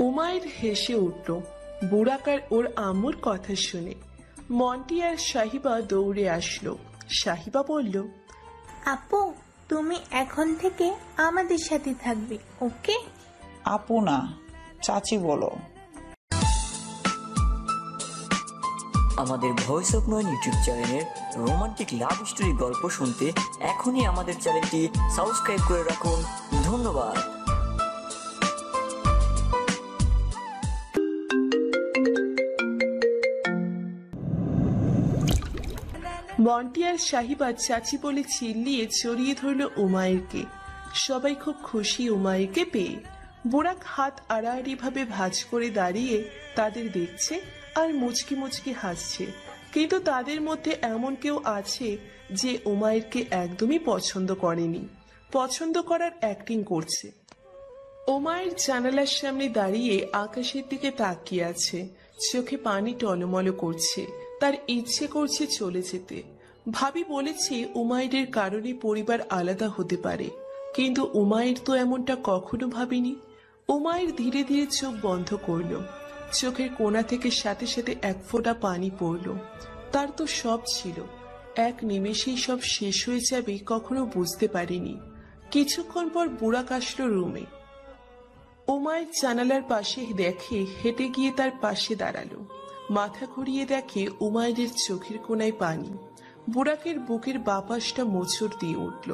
উমাইর হেসে উঠল বুড়াক আর ওর আম্মুর কথা শুনে। মন্টি আর সাহিবা দৌড়ে আসলো। সাহিবা বলল, আপু, তুমি এখন থেকে আমাদের সাথে থাকবে, ওকে? আপু না, চাচি বলো। আমাদের ভয়েস অফ নয়ন ইউটিউব চ্যানেলের রোমান্টিক লাভ স্টোরি গল্প শুনতে এখনই আমাদের চ্যানেলটি সাবস্ক্রাইব করে রাখুন। ধন্যবাদ। মন্টি আর সাহিবা চাচি বলে চিল্লিয়ে জড়িয়ে ধরল উমাইরকে। সবাই খুব খুশি উমাইরকে পেয়ে। বুড়াক হাত আড়াআড়ি ভাবে ভাঁজ করে দাঁড়িয়ে তাদের দেখছে আর মুচকি মুচকি হাসছে। কিন্তু তাদের মধ্যে এমন কেউ আছে যে উমাইরকে একদমই পছন্দ করেনি, পছন্দ করার অ্যাক্টিং করছে। উমাইর জানালার সামনে দাঁড়িয়ে আকাশের দিকে তাকিয়ে আছে। চোখে পানি টলমল করছে। তার ইচ্ছে করছে চলে যেতে। ভাবি বলেছে উমাইরের কারণে পরিবার আলাদা হতে পারে, কিন্তু উমাইর তো এমনটা কখনো ভাবেনি। উমাইর ধীরে ধীরে চোখ বন্ধ করল। চোখের কোণা থেকে সাথে সাথে এক ফোঁটা পানি পড়ল। তার তো সব ছিল, এক নিমেষেই সব শেষ হয়ে যাবে কখনো বুঝতে পারেনি। কিছুক্ষণ পর বুড়াক আসলো রুমে। উমাইর জানালার পাশে দেখে হেঁটে গিয়ে তার পাশে দাঁড়ালো। মাথা ঘুরিয়ে দেখে উমাইরের চোখের কোণায় পানি। বুড়াকের বুকের বাপাসটা মোচড় দিয়ে উঠল।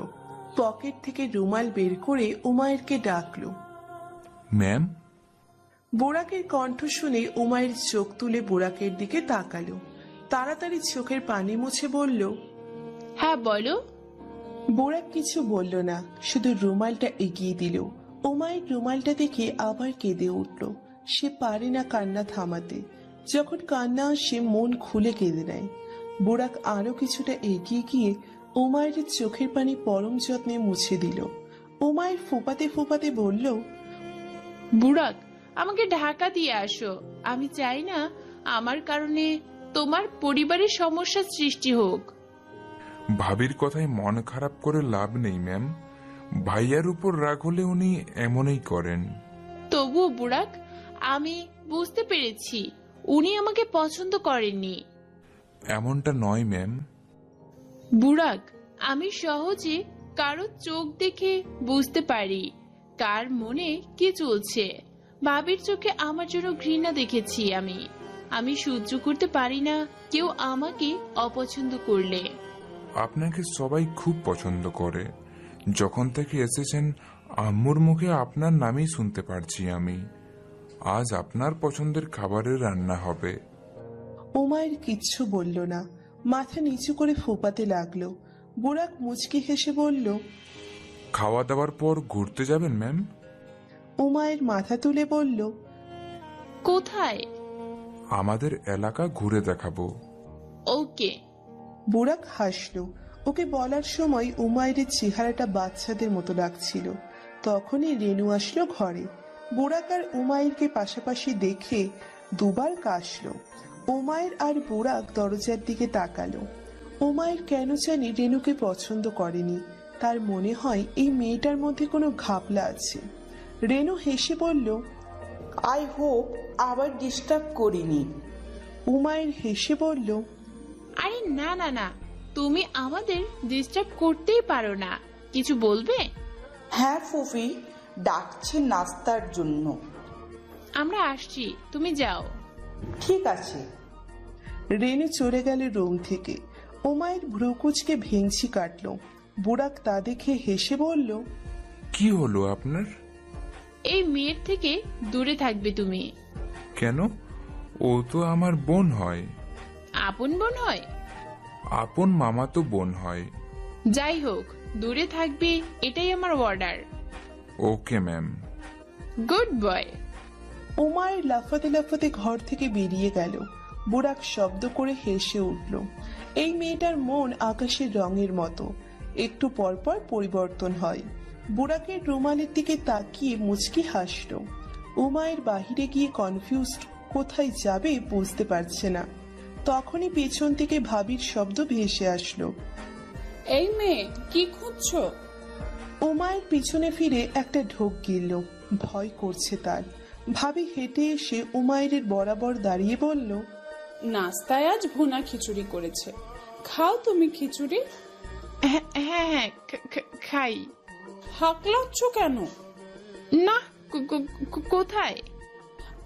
পকেট থেকে রুমাল বের করে উমাইরকে ডাকলো। ম্যাম। বুড়াকের কণ্ঠ শুনে উমাইর চোখ তুলে বুড়াকের দিকে তাকালো। তাড়াতাড়ি চোখের পানি মুছে বলল, হ্যাঁ বলো। বুড়াক কিছু বলল না, শুধু রুমালটা এগিয়ে দিল। উমাইর রুমালটা দেখে আবার কেঁদে উঠল। সে পারে না কান্না থামাতে। যখন কান্না আসে মন খুলে কেঁদে নেয়। বুড়াক আরো কিছুটা এগিয়ে গিয়ে উমাইরের চোখের পানি পরম যত্নে মুছে দিল। উমাইর ফোপাতে ফোপাতে বলল, বুড়াক, আমাকে ঢাকা দিয়ে আসো। আমি চাই না আমার কারণে তোমার পরিবারের সমস্যার সৃষ্টি হোক। ভাবির কথায় মন খারাপ করে লাভ নেই ম্যাম। ভাইয়ার উপর রাগ হলে উনি এমনই করেন। তবুও বুড়াক, আমি বুঝতে পেরেছি উনি আমাকে পছন্দ করেননি। এমনটা নয় ম্যাম। বুড়াক, আমি সহজে কারো চোখ দেখে বুঝতে পারি কার মনে কি চলছে। ভাবির চোখে আমার জন্য ঘৃণা দেখেছি আমি সহ্য করতে পারি না কেউ আমাকে অপছন্দ করলে। আপনাকে সবাই খুব পছন্দ করে। যখন থেকে এসেছেন আম্মুর মুখে আপনার নামই শুনতে পারছি আমি। আজ আপনার পছন্দের খাবারের রান্না হবে। উমাইর কিচ্ছু বলল না, মাথা নিচু করে ফোপাতে লাগলো। বুড়াক মুচকি হেসে বলল, খাওয়া দাওয়ার পর ঘুরতে যাবেন ম্যাম? উমাইর মাথা তুলে বলল, কোথায়? আমাদের এলাকা ঘুরে দেখাবো। ওকে। বুড়াক হাসলো। ওকে বলার সময় উমাইরের চেহারাটা বাচ্চাদের মতো লাগছিল। তখনই রেনু আসলো ঘরে। বুড়াক আর উমাইরকে পাশাপাশি দেখে দুবার কাশলো। উমাইর আর বুড়াক দরজার দিকে তাকালো। উমাইর কেন জানি রেনুকে পছন্দ করেনি। তার মনে হয় এই মেয়েটার মধ্যে কোনো ঘাপলা আছে। রেনু হেসে বলল, আই হোপ আবার ডিস্টার্ব করিনি। উমাইর হেসে বলল, আরে না না না, তুমি আমাদের ডিস্টার্ব করতেই পারো না। কিছু বলবে? হ্যাঁ ফুফি, ডাকছে নাস্তার জন্য। আমরা আসছি, তুমি যাও। ঠিক আছে। রেনু চলে গেল রুম থেকে। উমাইর ভ্রুকুচকে ভেঙচি কাটল। বুড়াক তা দেখে হেসে বলল, কি হলো আপনার? এই মেয়ের থেকে দূরে থাকবে তুমি। কেন? ও তো আমার বোন হয়। আপন বোন হয়? আপন মামা তো বোন হয়। যাই হোক, দূরে থাকবে, এটাই আমার order. Okay ma'am. Good boy. Umair লাফাতে লাফাতে ঘর থেকে বেরিয়ে গেল। বুড়াক শব্দ করে হেসে উঠল। এই মেয়েটার মন আকাশের রঙের মতো, একটু পরপর পরিবর্তন হয়। বুড়াকের রুমালের দিকে তাকিয়ে মুচকি হাসল। উমাইর বাহিরে গিয়ে কনফিউজড, কোথায় যাবে বুঝতে পারছে না। তখনই পেছন থেকে ভাবির শব্দ ভেসে আসলো, এই মেয়ে, কি খুঁজছো? উমাইর পিছনে ফিরে একটা ঢোক গিলল। ভয় করছে তার। ভাবি হেঁটে এসে উমায়ের বরাবর দাঁড়িয়ে বলল, নাস্তায় আজ ভুনা খিচুড়ি করেছে, খাও তুমি খিচুড়ি। হ্যাঁ হ্যাঁ হ্যাঁ, খাই। হাঁকলাচ্ছ কেন? না, কোথায়?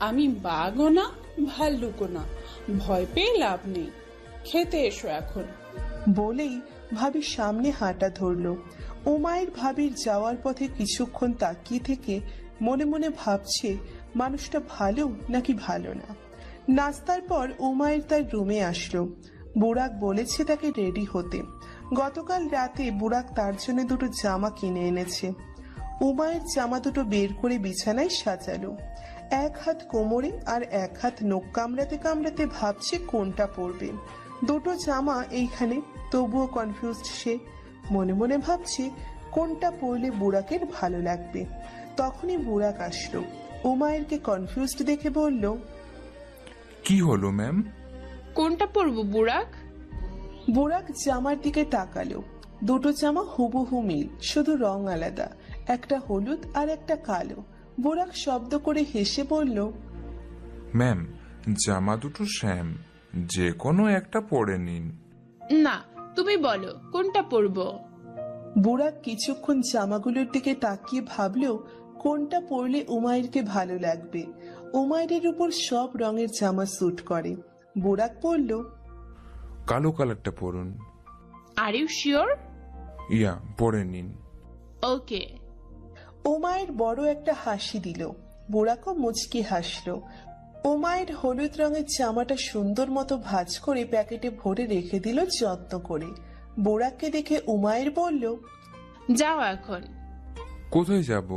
আমি বাঘও না ভাল্লুকও না, ভয় পেয়ে লাভ নেই, খেতে এসো এখন। বলেই ভাবি সামনে হাঁটা ধরল। উমায়ের ভাবির যাওয়ার পথে কিছুক্ষণ তাকিয়ে থেকে মনে মনে ভাবছে মানুষটা ভালো নাকি ভালো না। নাস্তার পর উমায়ের তার রুমে আসলো। বুড়াক বলেছে তাকে রেডি হতে। গতকাল রাতে বুড়াক তার জন্য দুটো জামা কিনে এনেছে। উমায়ের জামা দুটো বের করে বিছানায় সাজালো। এক হাত কোমরে আর এক হাত নখ কামড়াতে কামড়াতে ভাবছে কোনটা পরবে। দুটো জামা এইখানে, তবুও কনফিউজড সে। মনে মনে ভাবছে কোনটা পরলে বুড়াকের ভালো লাগবে। তখনই বুড়াক আসলো। উমায়েরকে কনফিউজড দেখে বলল, কি হলো ম্যাম? কোনটা পরবো বুড়াক? বুড়াক জামার দিকে তাকালো। দুটো জামা হুবহু মিল, শুধু রং আলাদা, একটা হলুদ আর একটা কালো। বুড়াক শব্দ করে হেসে বলল, ম্যাম, জামা দুটো শ্যাম, যে কোনো একটা পরে নিন। না, তুমি বলো কোনটা পরবো। বুড়াক কিছুক্ষণ জামাগুলোর দিকে তাকিয়ে ভাবলো কোনটা পরলে উমায়েরকে ভালো লাগবে। উমায়ের উপর সব রঙের জামা স্যুট করে। বুড়াক বলল, কালো কালারটা পরুন। Are you sure? ইয়া, পরে নিন। ওকে। উমায়ের বড় একটা হাসি দিল। বুড়াকও মুচকি হাসলো। উমায়ের হলুদ রঙের জামাটা সুন্দর মতো ভাঁজ করে প্যাকেটে ভরে রেখে দিল যত্ন করে। বুড়াককে দেখে উমায়ের বলল, যাও এখন। কোথায় যাব?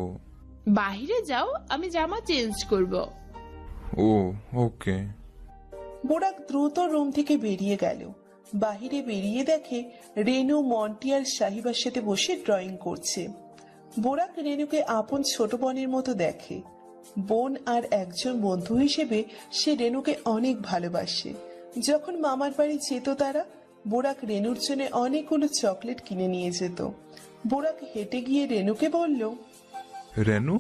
বাহিরে যাও, আমি জামা চেঞ্জ করব। ও, ওকে। বুড়াক দ্রুত রুম থেকে বেরিয়ে গেল। বাহিরে বেরিয়ে দেখে রেনু, মন্টি আর সাহিবার সাথে বসে ড্রয়িং করছে। বুড়াক রেনুকে আপন ছোট বোনের মতো দেখে। বোন আর একজন বন্ধু হিসেবে সে রেনুকে অনেক ভালোবাসে। যখন মামার বাড়ি যেত তারা, বুড়াক রেনুর জন্য অনেকগুলো চকলেট কিনে নিয়ে যেত। বুড়াক হেঁটে গিয়ে রেনুকে বলল, রেনু,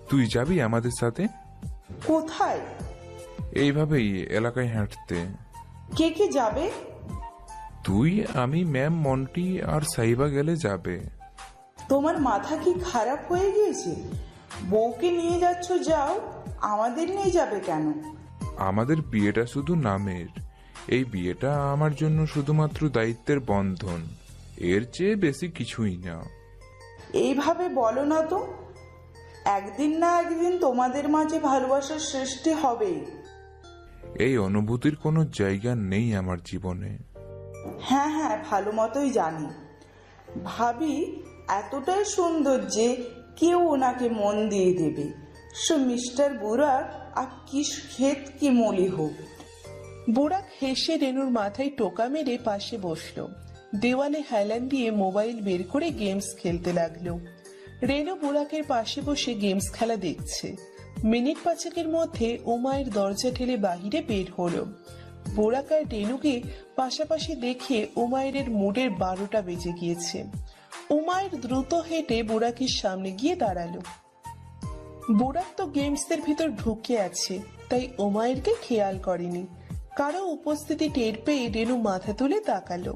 তুই যাবি আমাদের সাথে? কোথায়? এইভাবেই এলাকায় হাঁটতে। কে কে যাবে? তুই, আমি, ম্যাম, মন্টি আর সাইবা গেলে যাবে। তোমার মাথা কি খারাপ হয়ে গিয়েছে? বউকে নিয়ে যাচ্ছ, যাও, আমাদের নিয়ে যাবে কেন? আমাদের বিয়েটা শুধু নামের। এই বিয়েটা আমার জন্য শুধুমাত্র দায়িত্বের বন্ধন, এর চেয়ে বেশি কিছুই না। এইভাবে বলো না তো, একদিন না একদিন তোমাদের মাঝে ভালোবাসার সৃষ্টি হবেই। এই অনুভূতির কোনো জায়গা নেই আমার জীবনে। হ্যাঁ হ্যাঁ, ভালো মতোই জানি। ভাবি এতটাই সুন্দর যে কেউ ওনাকে মন দিয়ে দেবে। সো মিস্টার বুড়াক আর কিস ক্ষেত কি মলি হোক। বুড়াক হেসে রেনুর মাথায় টোকা মেরে পাশে বসলো। দেওয়ালে হেলান দিয়ে মোবাইল বের করে গেমস খেলতে লাগলো। রেনু বুড়াকের পাশে বসে গেমস খেলা দেখছে। মিনিট পাঁচেকের মধ্যে উমায়ের দরজা ঠেলে বাহিরে বের হলো। বুড়াক আর রেনুকে পাশাপাশি দেখে উমায়ের মুডের 12টা বেজে গিয়েছে। উমায়ের দ্রুত হেঁটে বুড়াকের সামনে গিয়ে দাঁড়ালো। বুড়াক তো গেমসের ভিতর ঢুকে আছে, তাই উমায়েরকে খেয়াল করেনি। কারো উপস্থিতি টের পেয়ে রেনু মাথা তুলে তাকালো।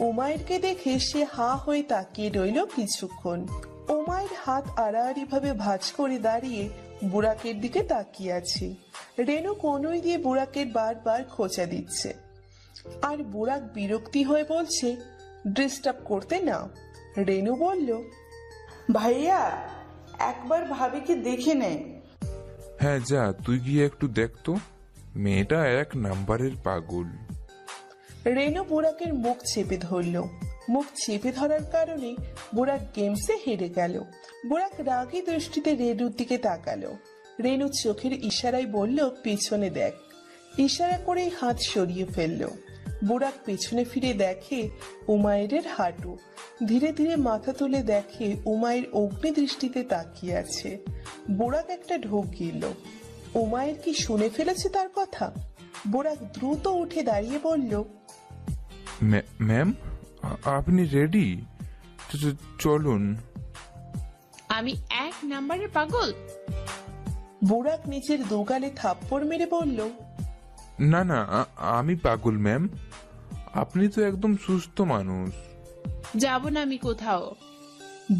উমায়েরকে দেখে সে হা হয়ে তাকিয়ে রইল কিছুক্ষণ। উমায়ের হাত আড়াআড়ি ভাবে ভাঁজ করে দাঁড়িয়ে বুড়াকের দিকে তাকিয়ে আছে। রেনু কনুই দিয়ে বুড়াকের বারবার খোঁচা দিচ্ছে। আর বুড়াক বিরক্তি হয়ে বলছে, ডিস্টার্ব করতে না। রেনু বলল, ভাইয়া, একবার ভাবিকে দেখে নে। হ্যাঁ যা, তুই গিয়ে একটু দেখতো, মেয়েটা এক নাম্বারের পাগল। রেনু বুড়াকের মুখ চেপে ধরল। মুখ চেপে ধরার কারণে বুড়াক গেমসে হেরে গেল। বুড়াক রাগী দৃষ্টিতে রেনুর দিকে তাকালো। রেনু চোখের ইশারায় বলল, পেছনে দেখ। ইশারা করেই হাত সরিয়ে ফেলল। বুড়াক পেছনে ফিরে দেখে উমায়ের হাঁটু। ধীরে ধীরে মাথা তুলে দেখে উমায়ের অগ্নি দৃষ্টিতে তাকিয়ে আছে। বুড়াক একটা ঢোক গিলল। উমায়ের কি শুনে ফেলেছে তার কথা? বুড়াক দ্রুত উঠে দাঁড়িয়ে বলল, ম্যাম, আপনি রেডি? চলুন। আমি এক নাম্বারের পাগল? বুড়াক নিজের দুগালে থাপ্পড় মেরে বলল, না না, আমি পাগল ম্যাম, আপনি তো একদম সুস্থ মানুষ। যাব না আমি কোথাও।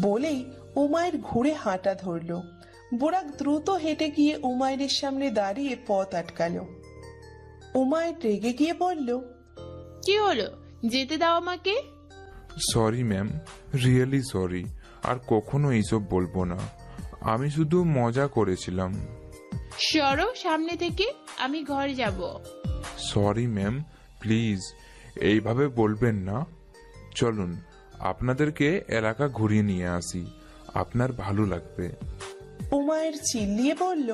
বলেই উমায়ের ঘুরে হাঁটা ধরল। বুড়াক দ্রুত হেঁটে গিয়ে উমায়ের সামনে দাঁড়িয়ে পথ আটকালো। উমায়ের রেগে গিয়ে বলল, কি হলো, যেতে দাও আমাকে। সরি ম্যাম, রিয়েলি সরি, আর কখনো এইসব বলবো না, আমি শুধু মজা করেছিলাম। সরো সামনে থেকে, আমি ঘরে যাব। সরি ম্যাম, প্লিজ এইভাবে বলবেন না। চলুন আপনাদেরকে এলাকা ঘুরিয়ে নিয়ে আসি, আপনার ভালো লাগবে। উমায়ের চিল্লিয়ে বলল,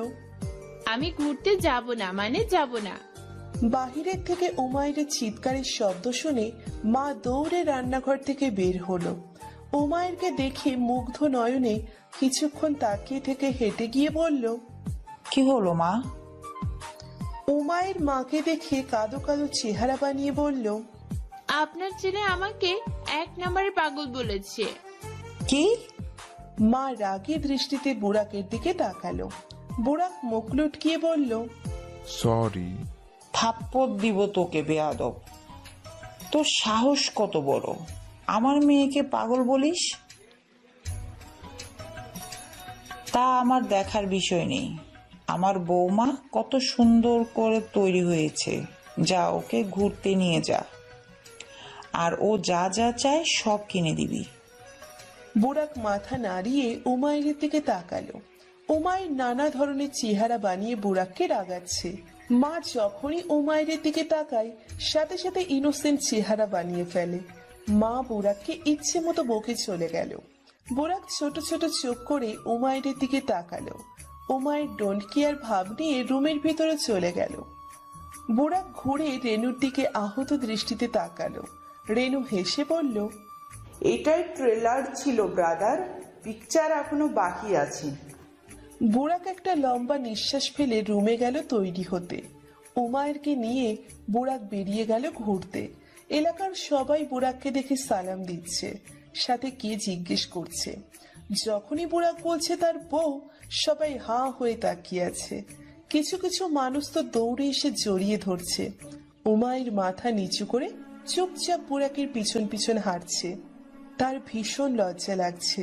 আমি ঘুরতে যাব না মানে যাব না। বাহিরের থেকে উমায়ের চিৎকারের শব্দ শুনে মা দৌড়ে রান্নাঘর থেকে বের হলো। উমায়েরকে দেখে মুগ্ধ নয়নে কিছুক্ষণ তাকিয়ে থেকে হেঁটে গিয়ে বলল, কি হলো মা? উমায়ের মাকে দেখে কাঁদো কাঁদো চেহারা বানিয়ে বলল, আপনার ছেলে আমাকে 1 নম্বরে পাগল বলেছে। কি? মা রাগী দৃষ্টিতে বুড়াকের দিকে তাকালো। বুড়াক মুখ লুটকিয়ে বলল, সরি। থাপ্পড় দিব তোকে বেয়াদব, তোর সাহস কত বড়, আমার মেয়েকে পাগল বলিস? তা আমার দেখার বিষয় নেই, আমার বৌমা কত সুন্দর করে তৈরি হয়েছে, যা ওকে ঘুরতে নিয়ে যা, আর ও যা যা চায় সব কিনে দিবি। বুড়াক মাথা নাড়িয়ে উমায়ের দিকে তাকালো। উমায়ের নানা ধরনের চেহারা বানিয়ে বুড়াককে রাগাচ্ছে। মা যখনই উমায়ের দিকে তাকায় সাথে সাথে ইনোসেন্ট চেহারা বানিয়ে ফেলে। মা বুড়াককে ইচ্ছে মতো বকে চলে গেল। বুড়াক ছোট ছোট চোখ করে উমায়ের দিকে তাকালো। উমায়ের ডোন্ট কেয়ার ভাব নিয়ে রুমের ভিতরে চলে গেল। বুড়াক ঘুরে রেনুর দিকে আহত দৃষ্টিতে তাকালো। রেনু হেসে বলল, এটাই ট্রেলার ছিল ব্রাদার, পিকচার এখনো বাকি আছে। বুড়াক একটা লম্বা নিঃশ্বাস ফেলে রুমে গেল তৈরি হতে। উমায়েরকে নিয়ে বুড়াক বেরিয়ে গেল ঘুরতে। এলাকার সবাই বুড়াককে দেখে সালাম দিচ্ছে, সাথে কে জিজ্ঞেস করছে। যখনই বুড়াক বলছে তার বউ, সবাই হাঁ হয়ে তাকিয়ে আছে। কিছু কিছু মানুষ তো দৌড়ে এসে জড়িয়ে ধরছে। উমায়ের মাথা নিচু করে চুপচাপ বুড়াকের পিছন পিছন হাঁটছে। তার ভীষণ লজ্জা লাগছে।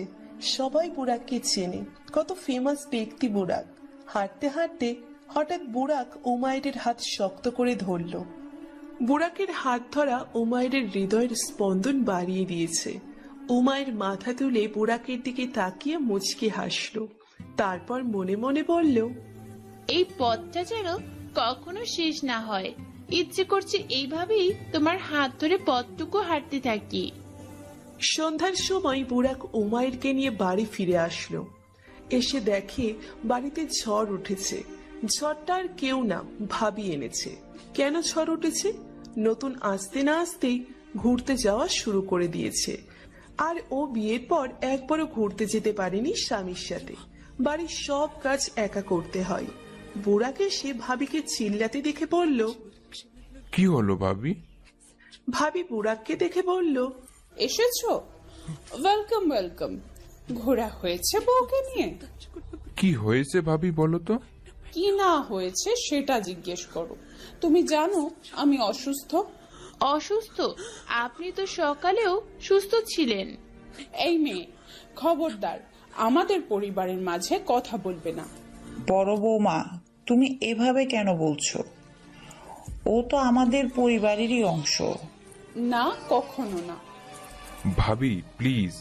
সবাই বুড়াককে চেনে, কত ফেমাস ব্যক্তি বুড়াক। হাঁটতে হাঁটতে হঠাৎ বুড়াক উমায়ের হাত শক্ত করে ধরল। বুড়াকের হাত ধরা উমায়ের হৃদয়ের স্পন্দন বাড়িয়ে দিয়েছে। উমায়ের মাথা তুলে বুড়াকের দিকে তাকিয়ে মুচকি হাসল। তারপর মনে মনে বলল, এই পথটা যেন কখনো শেষ না হয়, ইচ্ছে করছে এইভাবেই তোমার হাত ধরে পথটুকু হাঁটতে থাকি। সন্ধ্যার সময় বুড়াক উমায়েরকে নিয়ে বাড়ি ফিরে আসলো। এসে দেখে বাড়িতে ঝড় উঠেছে। ঝড়টা আর কেউ না, ভাবি এনেছে। কেন ঝড় উঠেছে? নতুন আসতে না আসতেই ঘুরতে যাওয়া শুরু করে দিয়েছে। আর ও বিয়ের পর একবারও ঘুরতে যেতে পারেনি স্বামীর সাথে। বাড়ির সব কাজ একা করতে হয়। বুড়াকে সে ভাবিকে চিল্লাতে দেখে বলল, কি হলো ভাবি? ভাবি বুড়াককে দেখে বলল, এসেছো? Welcome welcome. ঘোরা হয়েছে বউকে নিয়ে? কি হয়েছে ভাবি বলো তো? কি না হয়েছে সেটা জিজ্ঞেস করো। তুমি জানো আমি অসুস্থ। অসুস্থ? আপনি তো সকালেও সুস্থ ছিলেন। এই মেয়ে, খবরদার, আমাদের পরিবারের মাঝে কথা বলবে না। বড় বৌমা, তুমি এভাবে কেন বলছো? ও তো আমাদের পরিবারেরই অংশ। না, কখনো না। ভাবি প্লিজ,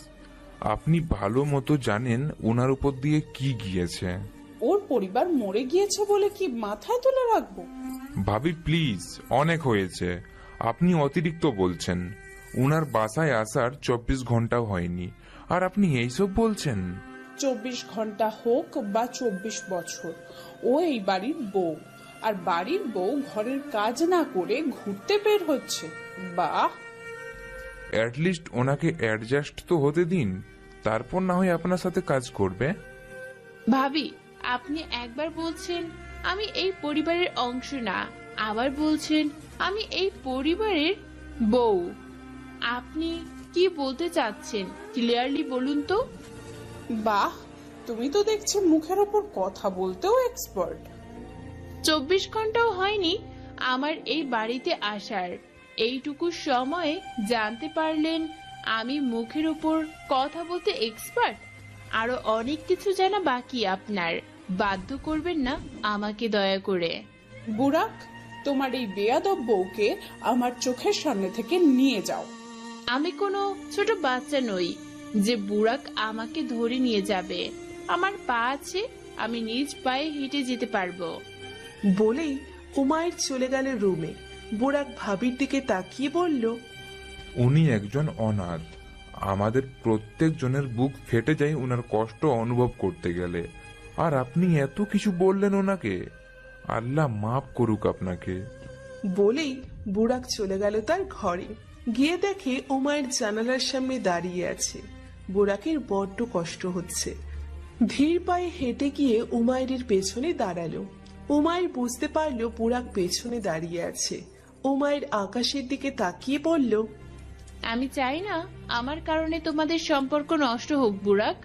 আপনি ভালো মতো জানেন ওনার উপর দিয়ে কি গিয়েছে। ওর পরিবার মরে গিয়েছে বলে কি মাথায় তুলে রাখবো? ভাবি প্লিজ, অনেক হয়েছে, আপনি অতিরিক্ত বলছেন। উনার বাসায় আসার 24 ঘন্টাও হয়নি, আর আপনি এইসব বলছেন। 24 ঘন্টা হোক বা 24 বছর, ও এই বাড়ির বউ, আর বাড়ির বউ ঘরের কাজ না করে ঘুরতে বের হচ্ছে। বাহ! অ্যাটলিস্ট ওনাকে অ্যাডজাস্ট তো হতে দিন, তারপর না হয় আপনার সাথে কাজ করবে। ভাবি, আপনি একবার বলছেন আমি এই পরিবারের অংশ না, আবার বলছেন আমি এই পরিবারের বউ। আপনি কি বলতে চাচ্ছেন ক্লিয়ারলি বলুন তো। বাহ, তুমি তো দেখছি মুখের ওপর কথা বলতেও এক্সপার্ট। 24 ঘন্টাও হয়নি আমার এই বাড়িতে আসার, এইটুকু সময়ে জানতে পারলেন আমি মুখের উপর কথা বলতে এক্সপার্ট। আরো অনেক কিছু জানা বাকি আপনার, বাধ্য করবেন না আমাকে দয়া করে। বুরাক, তোমার এই বেয়াদব বউকে আমার চোখের সামনে থেকে নিয়ে যাও। আমি কোনো ছোট বাচ্চা নই যে বুড়াক আমাকে ধরে নিয়ে যাবে। আমার পা আছে, আমি নিজ পায়ে হেঁটে যেতে পারবো। বলেই উমায়ের চলে গেল রুমে। বুরাক ভাবির দিকে তাকিয়ে বলল, উনি একজন অনাথ। আমাদের প্রত্যেক জনের বুক ফেটে যায় ওনার কষ্ট অনুভব করতে গেলে, আর আপনি এত কিছু বললেন ওনাকে। আল্লাহ মাফ করুক আপনাকে। বলেই বুরাক চলে গেল তার ঘরে। গিয়ে দেখে উমায়ের জানালার সামনে দাঁড়িয়ে আছে। বুরাকের বড্ড কষ্ট হচ্ছে। ধীর পায়ে হেঁটে গিয়ে উমায়ের পেছনে দাঁড়ালো। উমায়ের বুঝতে পারলো বুরাক পেছনে দাঁড়িয়ে আছে। উমায়ের আকাশের দিকে তাকিয়ে বলল, আমি চাই না আমার কারণে তোমাদের সম্পর্ক নষ্ট হোক বুড়াক।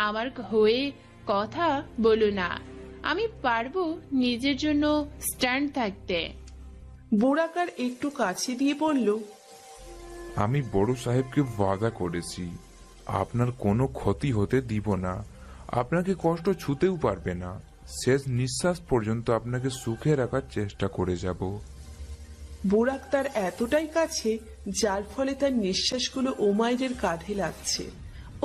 আমার হয়ে কথা বলো না, আমি পারবো নিজের জন্য স্ট্যান্ড থাকতে। বুরাক আর একটু কাছে দিয়ে বলল, আমি বড় সাহেবকে ওয়াদা করেছি আপনার কোনো ক্ষতি হতে দিব না, আপনাকে কষ্ট ছুতেও পারবে না। শেষ নিঃশ্বাস পর্যন্ত আপনাকে সুখে রাখার চেষ্টা করে যাব। বুরাক তার এতটাই কাছে যার ফলে তার নিঃশ্বাসগুলো ওমায়ের কাঁধে লাগছে।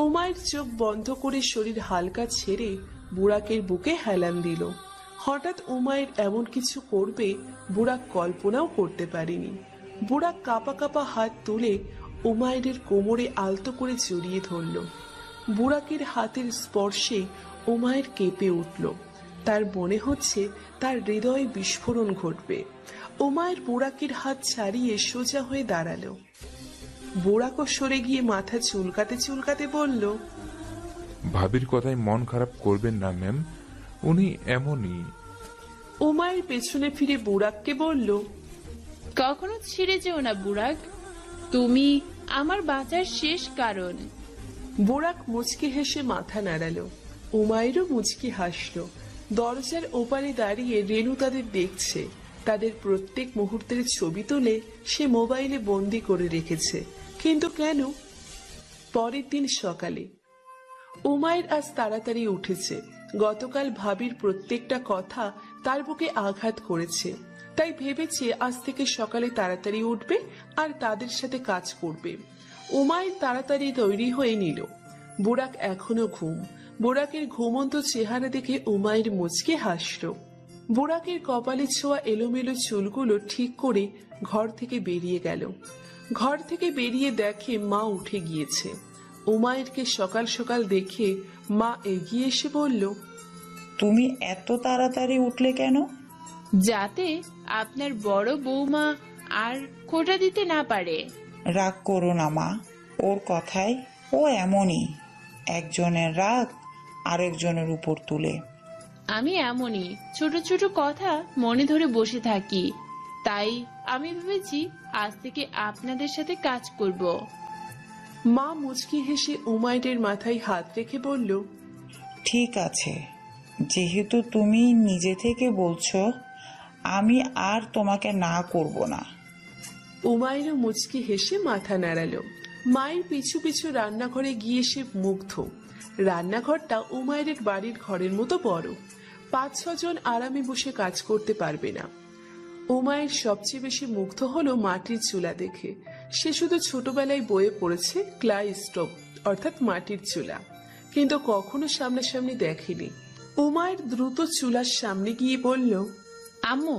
ওমায়ের চোখ বন্ধ করে শরীর হালকা ছেড়ে বুরাকের বুকে হেলান দিল। হঠাৎ ওমায়ের এমন কিছু করবে বুরাক কল্পনাও করতে পারেনি। বুরাক কাঁপা কাঁপা হাত তুলে ওমায়ের কোমরে আলতো করে জড়িয়ে ধরল। বুরাকের হাতের স্পর্শে ওমায়ের কেঁপে উঠল। তার মনে হচ্ছে তার হৃদয়ে বিস্ফোরণ ঘটবে। ওমায়ের বুরাকের হাত ছাড়িয়ে সোজা হয়ে দাঁড়ালো। বুরাকও সরে গিয়ে মাথা চুলকাতে চুলকাতে বলল, ভাবির কথায় মন খারাপ করবেন না ম্যাম, উনি এমনই। ওমায়ের পেছনে ফিরে বুরাককে বলল, কখনো ছেড়ে যেও না বুড়াক, তুমি আমার বাঁচার শেষ কারণ। বুরাক মুচকি হেসে মাথা নাড়ালো। উমায়েরও মুচকি হাসলো। দরজার ওপারে দাঁড়িয়ে রেনু তাদের দেখছে। তাদের প্রত্যেক মুহূর্তের ছবি তুলে সে মোবাইলে বন্দি করে রেখেছে। কিন্তু কেন? পরের দিন সকালে উমায়ের আজ তাড়াতাড়ি উঠেছে। গতকাল ভাবির প্রত্যেকটা কথা তার বুকে আঘাত করেছে। তাই ভেবেছে আজ থেকে সকালে তাড়াতাড়ি উঠবে আর তাদের সাথে কাজ করবে। উমায়ের তাড়াতাড়ি তৈরি হয়ে নিল। বুরাক এখনো ঘুম। বুরাকের ঘুমন্ত চেহারা দেখে উমায়ের মুচকে হাসল। বুরাকের কপালে ছোঁয়া এলোমেলো চুলগুলো ঠিক করে ঘর থেকে বেরিয়ে গেল। ঘর থেকে বেরিয়ে দেখে মা উঠে গিয়েছে। উমায়েরকে সকাল সকাল দেখে মা এগিয়ে এসে বলল, তুমি এত তাড়াতাড়ি উঠলে কেন? যাতে আপনার বড় বৌমা আর খোঁটা দিতে না পারে। রাগ করো না মা, ওর কথায় ও এমনই, একজনের রাগ আরেকজনের উপর তুলে। আমি এমনই ছোট ছোট কথা মনে ধরে বসে থাকি, তাই আমি ভেবেছি আজ থেকে আপনাদের সাথে কাজ করব। মা মুচকি হেসে উমায়ের মাথায় হাত রেখে বলল, ঠিক আছে, যেহেতু তুমি নিজে থেকে বলছো, আমি আর তোমাকে না করব না। উমায়েরও মুচকি হেসে মাথা নাড়ালো। মায়ের পিছু পিছু রান্নাঘরে গিয়ে সে মুগ্ধ। রান্নাঘরটা উমায়ের বাড়ির ঘরের মতো বড়। 5-6 জন আরামে বসে কাজ করতে পারবে না। উমায়ের সবচেয়ে বেশি মুগ্ধ হলো মাটির চুলা দেখে। সে শুধু ছোটবেলায় বয়ে পড়েছে ক্লাই স্টোভ অর্থাৎ মাটির চুলা, কিন্তু কখনো সামনাসামনি দেখেনি। উমায়ের দ্রুত চুলার সামনে গিয়ে বলল, আম্মু,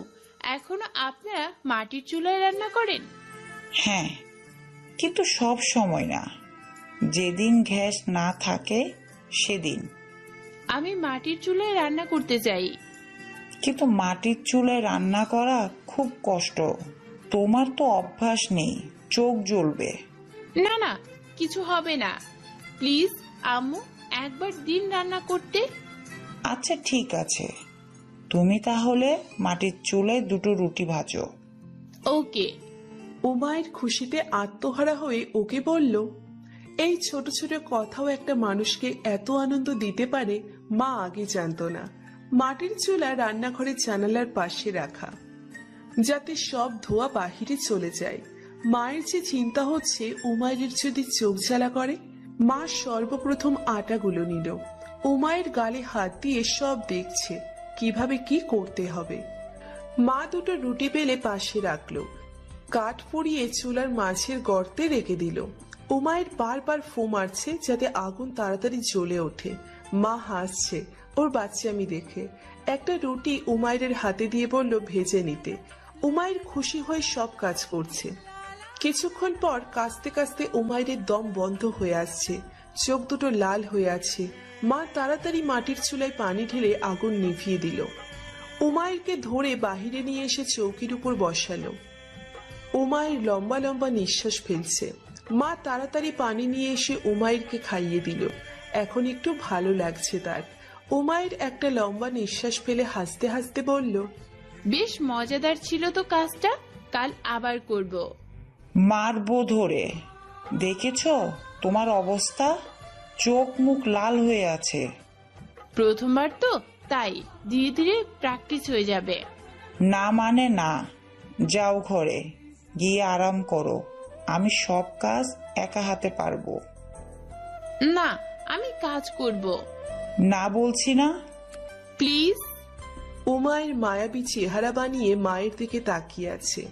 এখনো আপনারা মাটির চুলায় রান্না করেন? হ্যাঁ, কিন্তু সব সময় না, যেদিন গ্যাস না থাকে সেদিন। আমি মাটির চুলায় রান্না করতে চাই। কিন্তু মাটির চুলায় রান্না করা খুব কষ্ট, তোমার তো অভ্যাস নেই, চোখ জ্বলবে। না না, কিছু হবে না, প্লিজ আম্মু, একবার দিন রান্না করতে। আচ্ছা ঠিক আছে, তুমি তাহলে মাটির চুলায় 2টো রুটি ভাজো। ওকে। উমায়ের খুশিতে আত্মহারা হয়ে ওকে বলল, এই ছোট ছোট কথাও একটা মানুষকে এত আনন্দ দিতে পারে মা আগে জানতো না মাটির চুলা রান্নাঘরের জানালার পাশে রাখা, যাতে সব ধোয়া বাহিরে চলে যায়। মায়ের যে চিন্তা হচ্ছে উমায়ের যদি চোখ জ্বালা করে। মা সর্বপ্রথম আটাগুলো নিল, উমায়ের গালে হাত দিয়ে সব দেখছে কিভাবে কি করতে হবে। মা দুটো রুটি বেলে পাশে রাখলো, কাঠ পুড়িয়ে চুলার মাঝের গর্তে রেখে দিল। উমায়ের বারবার ফু মারছে যাতে আগুন তাড়াতাড়ি জ্বলে ওঠে। মা হাসছে ওর বাচ্চামি দেখে। একটা রুটি উমায়ের হাতে দিয়ে বলল ভেজে নিতে। উমায়ের খুশি হয়ে সব কাজ করছে। কিছুক্ষণ পর কাস্তে কাস্তে উমায়ের দম বন্ধ হয়ে আসছে, চোখ দুটো লাল হয়ে আছে। মা তাড়াতাড়ি মাটির চুলায় পানি ঢেলে আগুন নিভিয়ে দিল। উমায়েরকে ধরে বাহিরে নিয়ে এসে চৌকির উপর বসালো। উমায়ের লম্বা লম্বা নিঃশ্বাস ফেলছে। মা তাড়াতাড়ি পানি নিয়ে এসে উমায়েরকে খাইয়ে দিল। এখন একটু ভালো লাগছে তার। উমায়ের একটা লম্বা নিঃশ্বাস ফেলে হাসতে হাসতে বলল, বেশ মজাদার ছিল তো কাজটা, কাল আবার করব। মারবো ধরে। দেখেছো তোমার অবস্থা, চোখ মুখ লাল হয়ে আছে। প্রথমবার তো তাই ধীরে ধীরে প্র্যাকটিস হয়ে যাবে। না মানে না, যাও ঘরে গিয়ে আরাম করো, আমি সব কাজ একা হাতে পারবো। না, আমি কাজ করব। না বলছি না। প্লিজ। উমায়ের মায়াবী চেহারা বানিয়ে মায়ের দিকে তাকিয়ে আছে।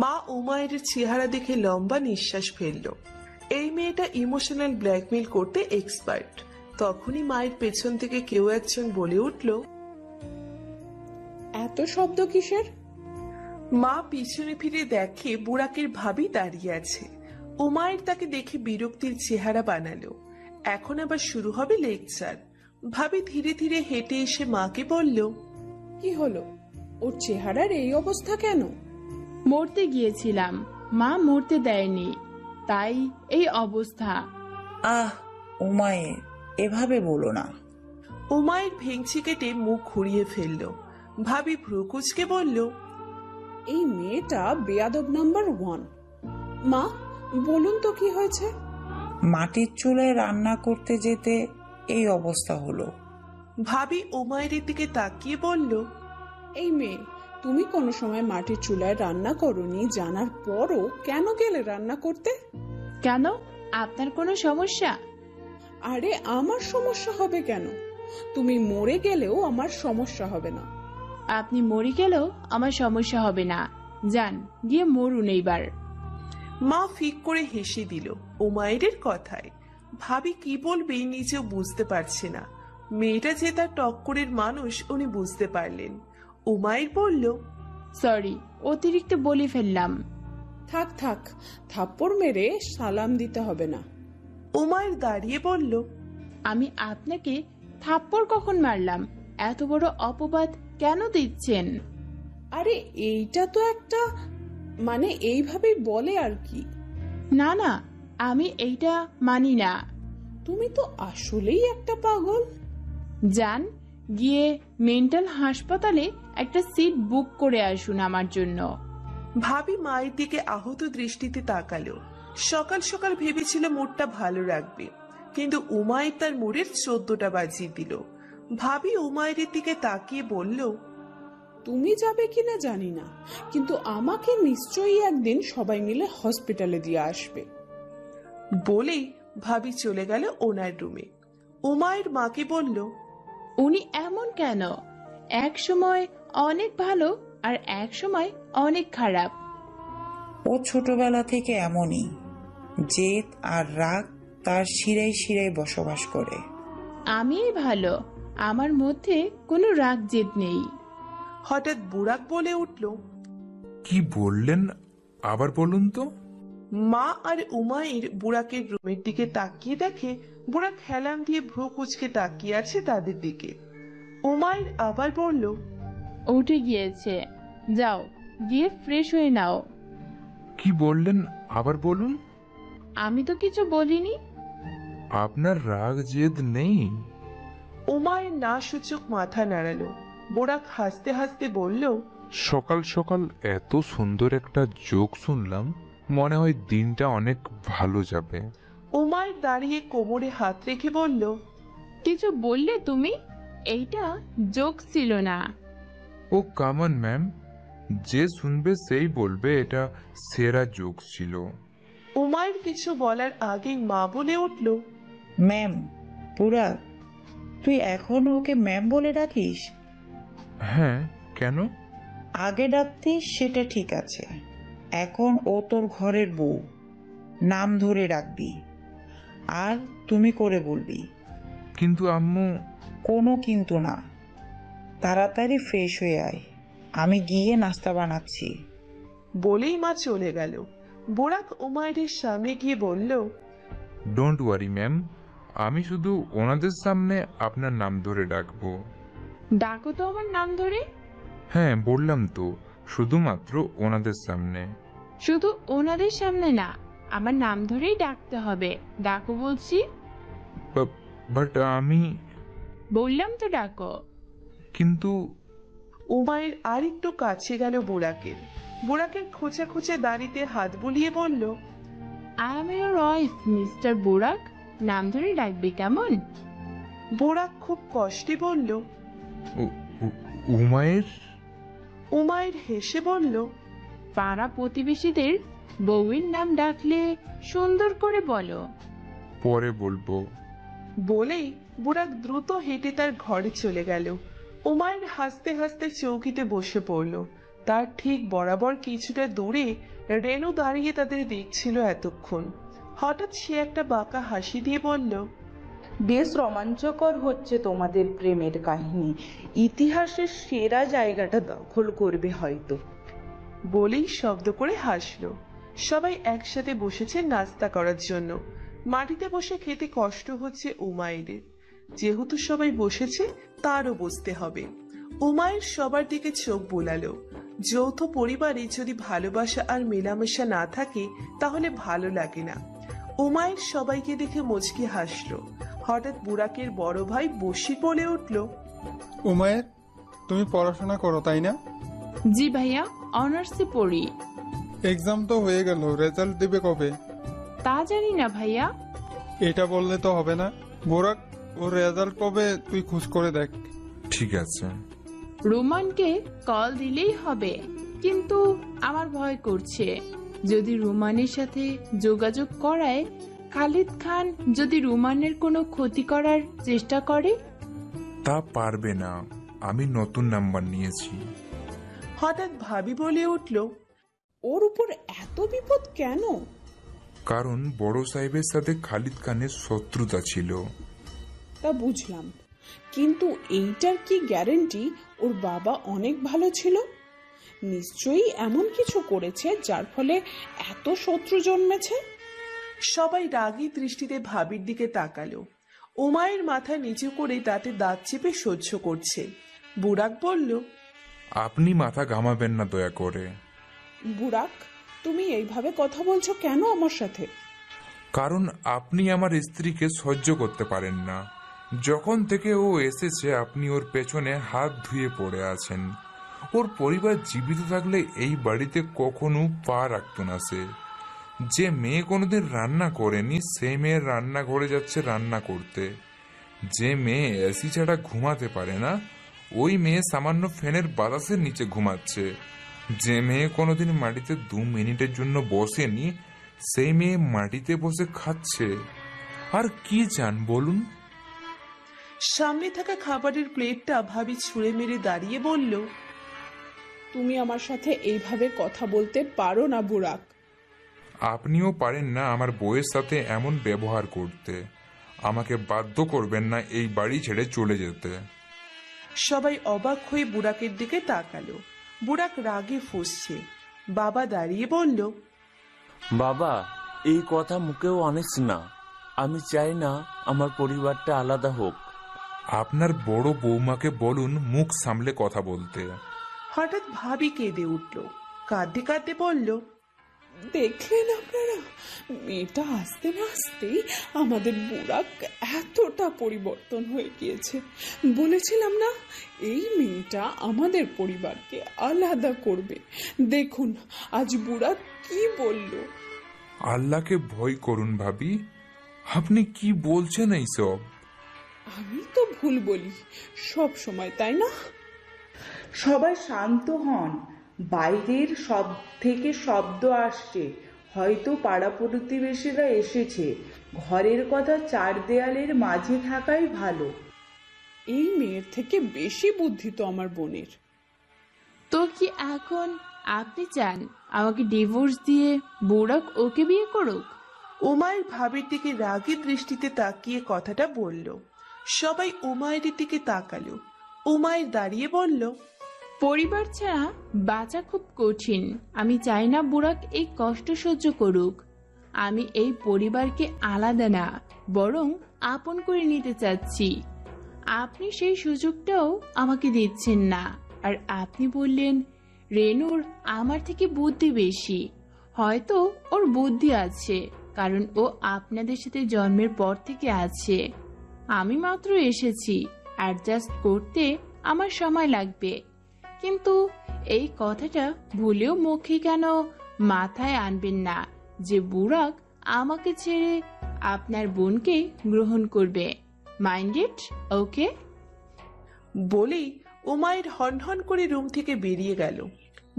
মা উমায়ের চেহারা দেখে লম্বা নিঃশ্বাস ফেলল। এই মেয়েটা ইমোশনাল ব্ল্যাকমেল করতে এক্সপার্ট। তখনই মায়ের পেছন থেকে কেউ একজন বলে উঠল, এত শব্দ কিসের? মা পিছনে ফিরে দেখে বুড়াকের ভাবি দাঁড়িয়ে আছে। উমায়ের তাকে দেখে বিরক্তির চেহারা বানালো। এখন আবার শুরু হবে লেকচার। ভাবি ধীরে ধীরে হেঁটে এসে মাকে বলল, কি হলো? ওর চেহারার এই অবস্থা কেন? মরতে গিয়েছিলাম, মা মরতে দেয়নি, তাই এই অবস্থা। আহ উমায়ের, এভাবে বলো না। উমায়ের ভেঙচি কেটে মুখ ঘুরিয়ে ফেলল। ভাবি ভ্রুকুচকে বলল, এই মেয়েটা বেয়াদব নাম্বার 1। মা বলুন তো কি হয়েছে? মাটির চুলায় রান্না করতে যেতে এই অবস্থা হলো। ভাবি উমায়ের দিকে তাকিয়ে বলল, এই মেয়ে, তুমি কোনো সময় মাটির চুলায় রান্না করনি জানার পরও কেন গেলে রান্না করতে? কেন, আপনার কোনো সমস্যা? আরে আমার সমস্যা হবে কেন? তুমি মরে গেলেও আমার সমস্যা হবে না। আপনি মরে গেলেও আমার সমস্যা হবে না, যান গিয়ে মরুন এইবার। মা ফিক করে হেসে দিল উমায়ের কথায়। ভাবি কি বলবে নিজেও বুঝতে পারছে না। মেয়েটা যে তার টক্করের মানুষ উনি বুঝতে পারলেন। উমায়ের বলল, সরি, অতিরিক্ত বলে ফেললাম। থাক থাক, থাপ্পড় মেরে সালাম দিতে হবে না। উমায়ের দাঁড়িয়ে বলল, আমি আপনাকে থাপ্পড় কখন মারলাম? এত বড় অপবাদ কেন দিচ্ছেন? আরে এইটা তো একটা, মানে এইভাবেই বলে আর কি। না না, আমি এইটা মানি না। তুমি তো আসলেই একটা পাগল। যান গিয়ে মেন্টাল হাসপাতালে একটা সিট বুক করে আসুন আমার জন্য। ভাবি মায়ের দিকে আহত দৃষ্টিতে তাকালো। সকাল সকাল ভেবেছিল মুডটা ভালো রাখবে, কিন্তু উমায়ের তার মুডের 14টা বাজিয়ে দিল। ভাবি উমায়ের দিকে তাকিয়ে বলল, তুমি যাবে কিনা জানি না, কিন্তু আমাকে নিশ্চয়ই একদিন সবাই মিলে হসপিটালে দিয়ে আসবে। বলেই ভাবি চলে গেল ওনার রুমে। উমায়ের মাকে বলল, উনি এমন কেন? এক সময় অনেক ভালো আর এক সময় অনেক খারাপ। ও ছোটবেলা থেকে এমনই, জেদ আর রাগ তার শিরায় শিরায় বসবাস করে। আমি ভালো, আমার মধ্যে কোনো রাগ জেদ নেই। হঠাৎ বুড়াক বলে উঠল, কি বললেন আবার বলুন তো? মা আর উমায়ের বুড়াকের রুমের দিকে তাকিয়ে দেখে বুড়াক হেলাম দিয়ে ভ্রু কুচকে তাকিয়ে আছে তাদের দিকে। উমায়ের আবার বলল, উঠে গিয়েছে, যাও গিয়ে ফ্রেশ হয়ে নাও। কি বললেন আবার বলুন? আমি তো কিছু বলিনি। আপনার রাগ জেদ নেই? উমায়ের না সূচক মাথা নাড়ালো। বুড়াক হাসতে হাসতে বলল, সকাল সকাল এত সুন্দর একটা জোক শুনলাম, মনে হয় দিনটা অনেক ভালো যাবে। উমায়ের দাঁড়িয়ে কোমরে হাত রেখে বলল, কিছু বললে তুমি? এইটা জোক ছিল না। ও কামন ম্যাম, যে শুনবে সেই বলবে এটা সেরা জোক ছিল। উমায়ের কিছু বলার আগেই মা বলে উঠল, ম্যাম, পুরা তুই এখন ওকে ম্যাম বলে ডাকিস? হ্যাঁ, কেন? আগে ডাকতিস সেটা ঠিক আছে, এখন ও তোর ঘরের বউ, নাম ধরে ডাকবি আর তুমি করে বলবি। কিন্তু আম্মু। কোনো কিন্তু না, তাড়াতাড়ি ফ্রেশ হয়ে আয়, আমি গিয়ে নাস্তা বানাচ্ছি। বলেই মা চলে গেল। বুরাক উমায়ের সামনে গিয়ে বলল, ডোন্ট ওয়ারি ম্যাম, আমি শুধু ওনাদের সামনে আপনার নাম ধরে ডাকবো। ডাকো তো আমার নাম ধরে। হ্যাঁ, বললাম তো, শুধুমাত্র ওনাদের সামনে। শুধু ওনাদের সামনে না, আমার নাম ধরেই ডাকতে হবে। ডাকো বলছি। বাট আমি। বললাম তো ডাকো। কিন্তু। উমায়ের আর একটু কাছে গেল বুরাকের। বুরাকের খোঁচা খোঁচা দাড়িতে হাত বুলিয়ে বলল, I am your wife mister Burak, নাম ধরে ডাকবে কেমন? বুরাক খুব কষ্টে বলল। উমায়ের। উমায়ের হেসে বলল, পাড়া প্রতিবেশীদের বউয়ের নাম ডাকলে সুন্দর করে বলো। পরে বলবো। বলেই বুরাক দ্রুত হেঁটে তার ঘরে চলে গেল। উমায়ের হাসতে হাসতে চৌকিতে বসে পড়ল। তার ঠিক বরাবর কিছুটা দূরে রেনু দাঁড়িয়ে তাদের দেখছিল এতক্ষণ। হঠাৎ সে একটা বাঁকা হাসি দিয়ে বলল, বেশ রোমাঞ্চকর হচ্ছে তোমাদের প্রেমের কাহিনী, ইতিহাসের সেরা জায়গাটা দখল করবে হয়তো। বলেই শব্দ করে হাসলো। সবাই একসাথে বসেছে নাস্তা করার জন্য। মাটিতে বসে খেতে কষ্ট হচ্ছে উমায়ের। যেহেতু সবাই বসেছে তারও বসতে হবে। উমায়ের সবার দিকে চোখ বোলালো। যৌথ পরিবারে যদি ভালোবাসা আর মেলামেশা না থাকে তাহলে ভালো লাগে না। উমায়ের সবাইকে দেখে মুচকি হাসলো। হঠাৎ বুরাকের বড় ভাই বসির বলে উঠল, উমায়ের, তুমি পড়াশোনা করো তাই না? জি ভাইয়া, অনার্সে পড়ি। এক্সাম তো হয়ে গেল, রেজাল্ট দিবে কবে? তা জানি না ভাইয়া। এটা বললে তো হবে না। বোরাক, ওর রেজাল্ট কবে তুই খোঁজ করে দেখ। ঠিক আছে। রোমানকে কল দিলেই হবে, কিন্তু আমার ভয় করছে যদি রোমানের সাথে যোগাযোগ করায় খালিদ খান যদি রোমানের কোনো ক্ষতি করার চেষ্টা করে। তা পারবে না, আমি নতুন নাম্বার নিয়েছি। হঠাৎ ভাবি বলে উঠল, ওর উপর এত বিপদ কেন? কারণ বড় সাহেবের সাথে খালিদ খানের শত্রুতা ছিল। তা বুঝলাম, কিন্তু এইটার কি গ্যারেন্টি ওর বাবা অনেক ভালো ছিল? নিশ্চয়ই এমন কিছু করেছে যার ফলে এত শত্রু জন্মেছে। সবাই রাগী দৃষ্টিতে ভাবির দিকে তাকালো। উমায়ের মাথা নিচু করে তাতে দাঁত চেপে সহ্য করছে। বুরাক বলল, আপনি মাথা ঘামাবেন না দয়া করে। বুরাক, তুমি এইভাবে কথা বলছো কেন আমার সাথে? কারণ আপনি আমার স্ত্রীকে সহ্য করতে পারেন না। যখন থেকে ও এসেছে আপনি ওর পেছনে হাত ধুয়ে পড়ে আছেন। ওর পরিবার জীবিত থাকলে এই বাড়িতে কখনো পা রাখত না সে। যে মেয়ে কোনোদিন রান্না করেনি সেই মেয়ের রান্নাঘরে যাচ্ছে রান্না করতে। যে মেয়ে এসি ছাড়া ঘুমাতে পারে না ওই মেয়ে সামান্য ফ্যানের বাতাসের নিচে ঘুমাচ্ছে। যে মেয়ে কোনোদিন মাটিতে 2 মিনিটের জন্য বসেনি সেই মেয়ে মাটিতে বসে খাচ্ছে। আর কি চান বলুন? সামনে থাকা খাবারের প্লেটটা ভাবি ছুঁড়ে মেরে দাঁড়িয়ে বলল, তুমি আমার সাথে এইভাবে কথা বলতে পারো না বুরাক। আপনিও পারেন না আমার বউয়ের সাথে এমন ব্যবহার করতে। আমাকে বাধ্য করবেন না এই বাড়ি ছেড়ে চলে যেতে। সবাই অবাক হয়ে বুরাকের দিকে তাকালো। বুরাক রাগে ফুঁসছে। বাবা দাঁড়িয়ে বলল, বাবা, এই কথা মুখেও আনিস না। আমি চাই না আমার পরিবারটা আলাদা হোক। আপনার বড় বৌমাকে বলুন মুখ সামলে কথা বলতে। হঠাৎ ভাবি কেঁদে উঠল। কাঁদতে কাঁদতে বলল, দেখলেন আপনারা, মেয়েটা আসতে না আসতেই আমাদের বুরাক এতটা পরিবর্তন হয়ে গিয়েছে। বলেছিলাম না, এই মেয়েটা আমাদের পরিবারকে আলাদা করবে। দেখুন আজ বুরাক কি বলল। আল্লাহকে ভয় করুন ভাবি, আপনি কি বলছেন এইসব? আমি তো ভুল বলি সব সময়, তাই না? সবাই শান্ত হন, বাইরের সব থেকে শব্দ আসছে, হয়তো পাড়া প্রতিবেশীরা এসেছে। ঘরের কথা চার দেয়ালের মাঝে থাকাই ভালো। এই মেয়ের থেকে বেশি বুদ্ধি তো আমার বোনের। তো কি এখন আপনি চান আমাকে ডিভোর্স দিয়ে বুড়াক ওকে বিয়ে করুক? উমায়ের ভাবির দিকে রাগী দৃষ্টিতে তাকিয়ে কথাটা বলল। সবাই উমায়ের দিকে তাকালো। উমায়ের দাঁড়িয়ে বলল, পরিবার ছাড়া বাঁচা খুব কঠিন। আমি চাই না বুড়াক এই কষ্ট সহ্য করুক। আমি এই পরিবারকে আলাদা না, বরং আপন করে নিতে চাচ্ছি। আপনি সেই সুযোগটাও আমাকে দিচ্ছেন না। আর আপনি বললেন রেনুর আমার থেকে বুদ্ধি বেশি। হয়তো ওর বুদ্ধি আছে, কারণ ও আপনাদের সাথে জন্মের পর থেকে আছে। আমি মাত্র এসেছি, অ্যাডজাস্ট করতে আমার সময় লাগবে। কিন্তু এই কথাটা ভুলেও মুখে কেন মাথায় আনবেন না যে বুড়াক আমাকে ছেড়ে আপনার বোনকে গ্রহণ করবে। মাইন্ড ইট, ওকে? বলেই উমায়ের হনহন করে রুম থেকে বেরিয়ে গেল।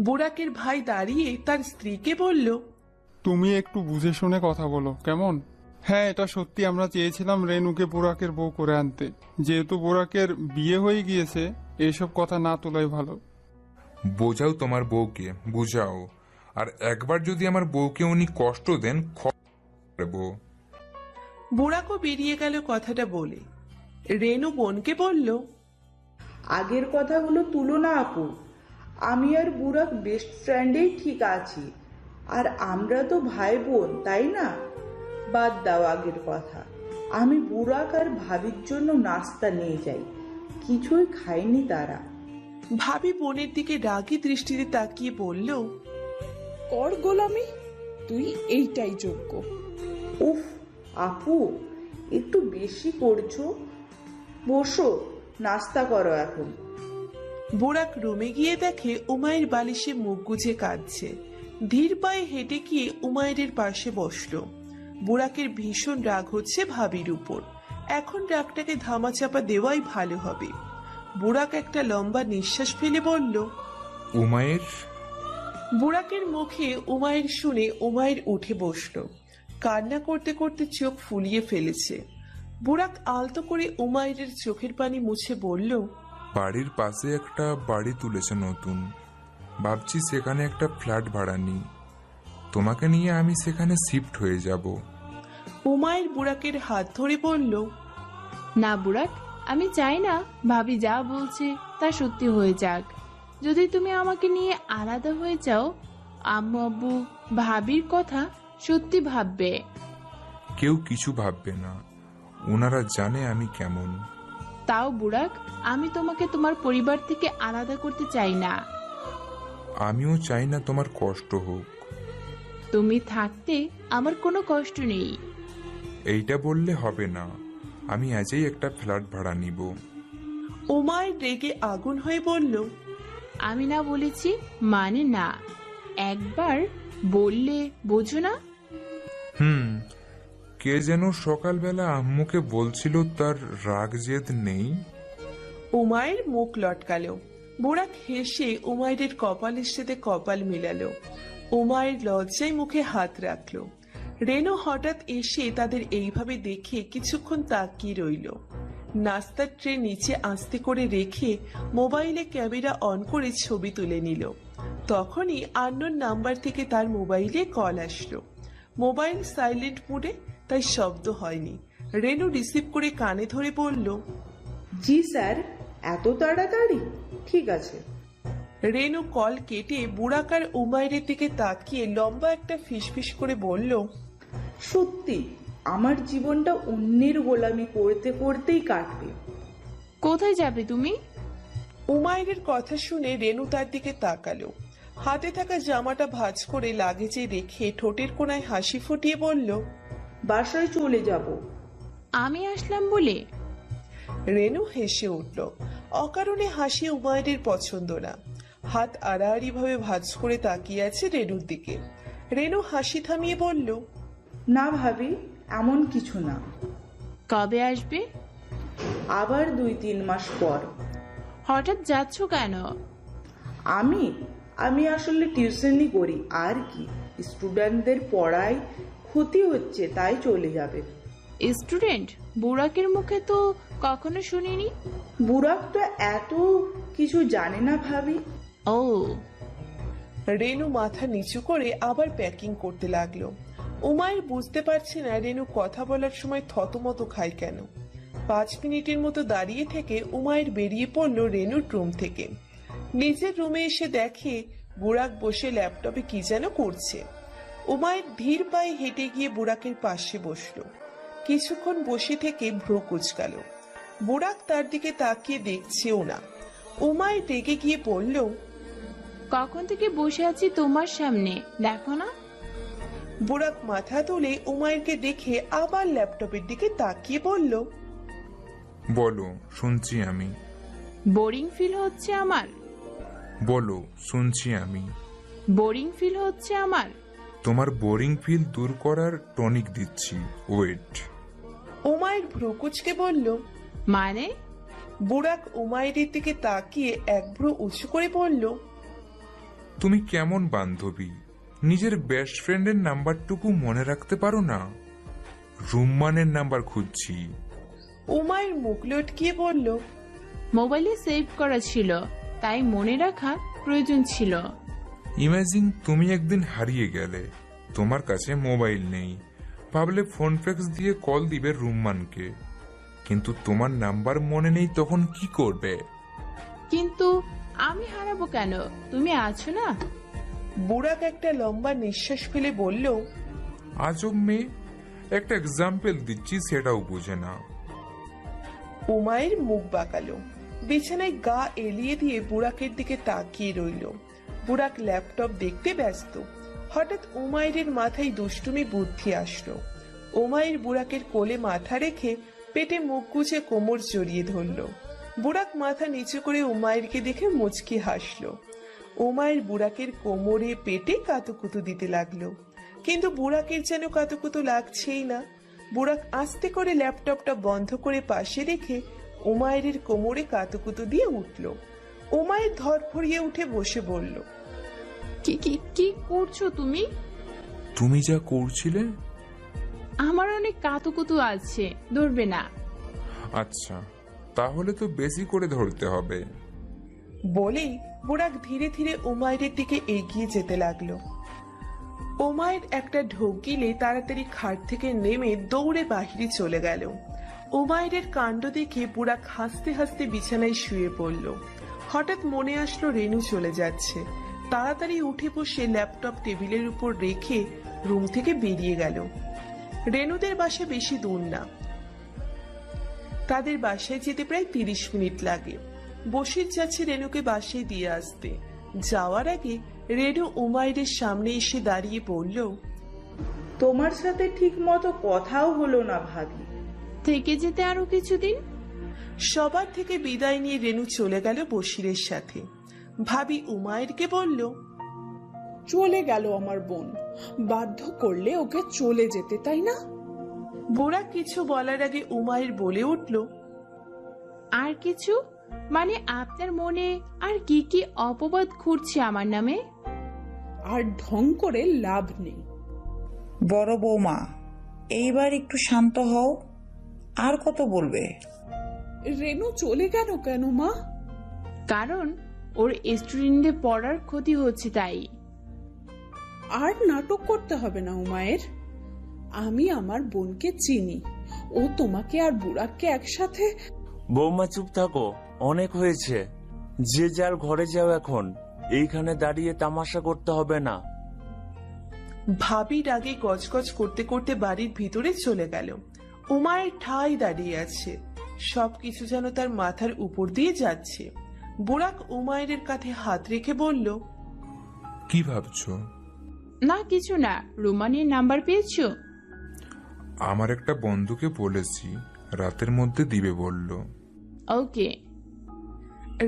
বুড়াকের ভাই দাঁড়িয়ে তার স্ত্রীকে বলল, তুমি একটু বুঝে শুনে কথা বলো, কেমন? হ্যাঁ, এটা সত্যি, আমরা চেয়েছিলাম রেনুকে বুড়াকের বউ করে আনতে। যেহেতু বুড়াকের বিয়ে হয়ে গিয়েছে, এসব কথা না তোলাই ভালো। বোঝাও তোমার বউকে, বুঝাও। আর একবার যদি আমার বউকে উনি কষ্ট দেন, বুড়াকও বেরিয়ে গেল কথাটা বলে। রেনু বোনকে বলল, আগের কথাগুলো তুলো না আপু, আমি আর বুড়াক বেস্ট ফ্রেন্ডেই ঠিক আছি। আর আমরা তো ভাই বোন, তাই না? বাদ দাও আগের কথা। আমি বুড়াক আর ভাবির জন্য নাস্তা নিয়ে যাই, কিছুই খায়নি তারা। ভাবি বোনের দিকে রাগী দৃষ্টিতে তাকিয়ে বলল, কর গোলামি, তুই এইটাই যোগ্য। উফ আপু, একটু বেশি করছো। বসো, নাস্তা করো এখন। বুড়াক রুমে গিয়ে দেখে উমায়ের বালিশে মুখ গুজে কাঁদছে। ধীর পায়ে হেঁটে গিয়ে উমায়ের পাশে বসলো। বুড়াকের ভীষণ রাগ হচ্ছে ভাবির উপর। এখন রাগটাকে ধামাচাপা দেওয়াই ভালো হবে। বুড়াক একটা লম্বা নিঃশ্বাস ফেলে বলল, উমায়ের। বুড়াকের মুখে উমায়ের শুনে উমায়ের উঠে বসলো। কান্না করতে করতে চোখ ফুলিয়ে ফেলেছে। বুড়াক আলতো করে উমায়ের চোখের পানি মুছে বলল, বাড়ির পাশে একটা বাড়ি তুলেছে নতুন, ভাবছি সেখানে একটা ফ্ল্যাট ভাড়া নিই। তোমাকে নিয়ে আমি সেখানে শিফট হয়ে যাব। উমায়ের বুড়াকের হাত ধরে বলল, না বুড়াক, আমি চাই না ভাবি যা বলছে তা সত্যি হয়ে যাক। যদি তুমি আমাকে নিয়ে আলাদা হয়ে যাও, আম্মু আব্বু ভাবির কথা সত্যি ভাববে। কেউ কিছু ভাববে না, ওনারা জানে আমি কেমন। তাও বুড়াক, আমি তোমাকে তোমার পরিবার থেকে আলাদা করতে চাই না। আমিও চাই না তোমার কষ্ট হোক। তুমি থাকতে আমার কোনো কষ্ট নেই। এইটা বললে হবে না, আমি আজই একটা ফ্ল্যাট ভাড়া নিব। উমায়ের রেগে আগুন হয়ে বলল, আমি না বলেছি মানে না, একবার বললে বোঝো না? কে যেন সকালবেলা আম্মুকে বলছিল তার রাগ জেদ নেই। উমায়ের মুখ লটকালো। বুড়াক হেসে উমায়ের কপালের সাথে কপাল মিলালো। উমায়ের লজ্জায় মুখে হাত রাখলো। রেনু হঠাৎ এসে তাদের এইভাবে দেখে কিছুক্ষণ তাকিয়ে রইল। নাস্তার ট্রে নিচে আস্তে করে রেখে মোবাইলে ক্যামেরা অন করে ছবি তুলে নিল। তখনই আননোন নাম্বার থেকে তার মোবাইলে কল আসলো। মোবাইল সাইলেন্ট মোডে, তাই শব্দ হয়নি। রেনু রিসিভ করে কানে ধরে বলল, জি স্যার, এত তাড়াতাড়ি? ঠিক আছে। রেনু কল কেটে বুড়াকার উমায়ের দিকে তাকিয়ে লম্বা একটা ফিসফিস করে বলল, সত্যি আমার জীবনটা অন্যের গোলামি করতে করতেই কাটবে। কোথায় যাবে তুমি? উমায়ের কথা শুনে রেনু তার দিকে তাকালো। হাতে থাকা জামাটা ভাঁজ করে লাগেজে রেখে ঠোঁটের কোণায় হাসি ফুটিয়ে বলল, বাসায় চলে যাব। আমি আসলাম বলে? রেনু হেসে উঠল। অকারণে হাসি উমায়ের পছন্দ না। হাত আড়াআড়ি ভাবে ভাঁজ করে তাকিয়ে আছে রেনুর দিকে। রেনু হাসি থামিয়ে বলল, না ভাবি, এমন কিছু না। কবে আসবে? আবার 2-3 মাস পর। হঠাৎ যাচ্ছ কেন? আমি আমি আসলে টিউশনই করি, আর কি। স্টুডেন্টদের পড়ায় ক্ষতি হচ্ছে, তাই চলে যাবে। স্টুডেন্ট? বুড়াকের মুখে তো কখনো শুনিনি। বুড়াক তো এত কিছু জানে না ভাবি। ও। রেনু মাথা নিচু করে আবার প্যাকিং করতে লাগলো। উমায়ের বুঝতে পারছে না রেনু কথা বলার সময় থতমত খায় কেন। 5 মিনিটের মতো দাঁড়িয়ে থেকে উমায়ের বেরিয়ে পড়লো রেনুর রুম থেকে। নিজের রুমে এসে দেখে বুড়াক বসে ল্যাপটপে কি যেন করছে। উমায়ের ধীর পায়ে হেঁটে গিয়ে বুড়াকের পাশে বসলো। কিছুক্ষণ বসে থেকে ভ্রু কুঁচকাল। বুড়াক তার দিকে তাকিয়ে দেখছেও না। উমায়ের রেগে গিয়ে বলল, কখন থেকে বসে আছি তোমার সামনে, দেখো না? বুড়াক মাথা তুলে উমায়েরকে দেখে আবার ল্যাপটপের দিকে তাকিয়ে বলল, বলো, শুনছি আমি। বোরিং ফিল হচ্ছে আমার। বলো, শুনছি আমি। বোরিং ফিল হচ্ছে আমার। তোমার বোরিং ফিল দূর করার টনিক দিচ্ছি, ওয়েট। উমায়ের ভ্রু কুঁচকে বলল, মানে? বুড়াক উমায়ের দিকে তাকিয়ে এক ভ্রু উঁচু করে বলল, তুমি কেমন বান্ধবী, নিজের বেস্ট ফ্রেন্ডের নাম্বারটুকু মনে রাখতে পারো না? রুম্মানের নাম্বার খুঁজছি। উমায়ের মুখ লটকিয়ে বলল, মোবাইলে সেভ করা ছিল, তাই মনে রাখা প্রয়োজন ছিল। ইমাজিন তুমি একদিন হারিয়ে গেলে, তোমার কাছে মোবাইল নেই, ভাবলে ফোন ফ্যাক্স দিয়ে কল দিবে রুম্মানকে, কিন্তু তোমার নাম্বার মনে নেই, তখন কি করবে? কিন্তু আমি হারাবো কেন? তুমি আছো না। বুড়াক একটা লম্বা নিঃশ্বাস ফেলে বলল, আজব মেয়ে, একটা এক্সাম্পল দিচ্ছি, সেটাও বুঝে না। উমায়ের মুখ বাঁকালো। বিছানায় গা এলিয়ে দিয়ে বুড়াকের দিকে তাকিয়ে রইল। বুড়াক ল্যাপটপ দেখতে ব্যস্ত। হঠাৎ উমায়ের মাথায় দুষ্টুমি বুদ্ধি আসলো। উমায়ের বুড়াকের কোলে মাথা রেখে পেটে মুখ গুজে কোমর জড়িয়ে ধরল। বুড়াক মাথা নিচু করে উমায়েরকে দেখে মুচকি হাসলো। উমায়ের বুড়াকের কোমরে পেটে কাতুকুতু দিতে লাগলো, কিন্তু বুড়াকের যেন কাতুকুতু লাগছেই না। বুড়াক আস্তে করে ল্যাপটপটা বন্ধ করে পাশে রেখে উমায়ের কোমরে কাতুকুতু দিয়ে উঠল। উমায়ের ধরফড়িয়ে উঠে বসে বলল, কি কি কি করছো তুমি? তুমি যা করছিলে। আমার অনেক কাতুকুতু আছে, ধরবে না? আচ্ছা, তাহলে তো বেশি করে ধরতে হবে। বলেই বুড়াক ধীরে ধীরে উমায়ের দিকে এগিয়ে যেতে লাগলো। উমায়ের একটা ঢোক গিলে তাড়াতাড়ি খাট থেকে নেমে দৌড়ে বাহিরে চলে গেল। উমায়ের কাণ্ড দেখে বুড়াক হাসতে হাসতে বিছানায় শুয়ে পড়ল। হঠাৎ মনে আসলো রেনু চলে যাচ্ছে। তাড়াতাড়ি উঠে বসে ল্যাপটপ টেবিলের উপর রেখে রুম থেকে বেরিয়ে গেল। রেনুদের বাসা বেশি দূর না, তাদের বাসায় যেতে প্রায় 30 মিনিট লাগে। বসির যাচ্ছে রেনুকে বাসায় দিয়ে আসতে। যাওয়ার আগে রেনু উমায়ের সামনে এসে দাঁড়িয়ে বলল, তোমার সাথে ঠিক মতো কথাও হলো না ভাবি। থেকে যেতে আরো কিছুদিন। সবার থেকে বিদায় নিয়ে রেনু চলে গেল বসিরের সাথে। ভাবি উমায়েরকে বলল, চলে গেল আমার বোন, বাধ্য করলে ওকে চলে যেতে, তাই না? বুড়া কিছু বলার আগে উমায়ের বলে উঠল, আর কিছু মানে? আপনার মনে আর কি কি অপবাদ ঘুরছে আমার নামে? আর ঢং করে লাভ নেই। বড় বৌমা, এইবার একটু শান্ত হও। আর কত বলবে? রেনু চলে গেল কেন মা? কারণ ওর স্টুডেন্টদের পড়ার ক্ষতি হচ্ছে, তাই। আর নাটক করতে হবে না উমায়ের। আমি আমার বোনকে চিনি, ও তোমাকে আর বুড়াককে একসাথে। বৌমা চুপ থাকো, অনেক হয়েছে। যে যার ঘরে যাও এখন, এইখানে দাঁড়িয়ে তামাশা করতে হবে না। ভাবি রাগে গজগজ করতে করতে বাড়ির ভিতরে চলে গেল। উমায়ের ঠাই দাঁড়িয়ে আছে, সবকিছু যেন তার মাথার উপর দিয়ে যাচ্ছে। বুড়াক উমায়ের কাঁধে হাত রেখে বলল, কি ভাবছো? না কিছু না। রুমানের নাম্বার পেয়েছো? আমার একটা বন্ধুকে বলেছি, রাতের মধ্যে দিবে বলল। ওকে।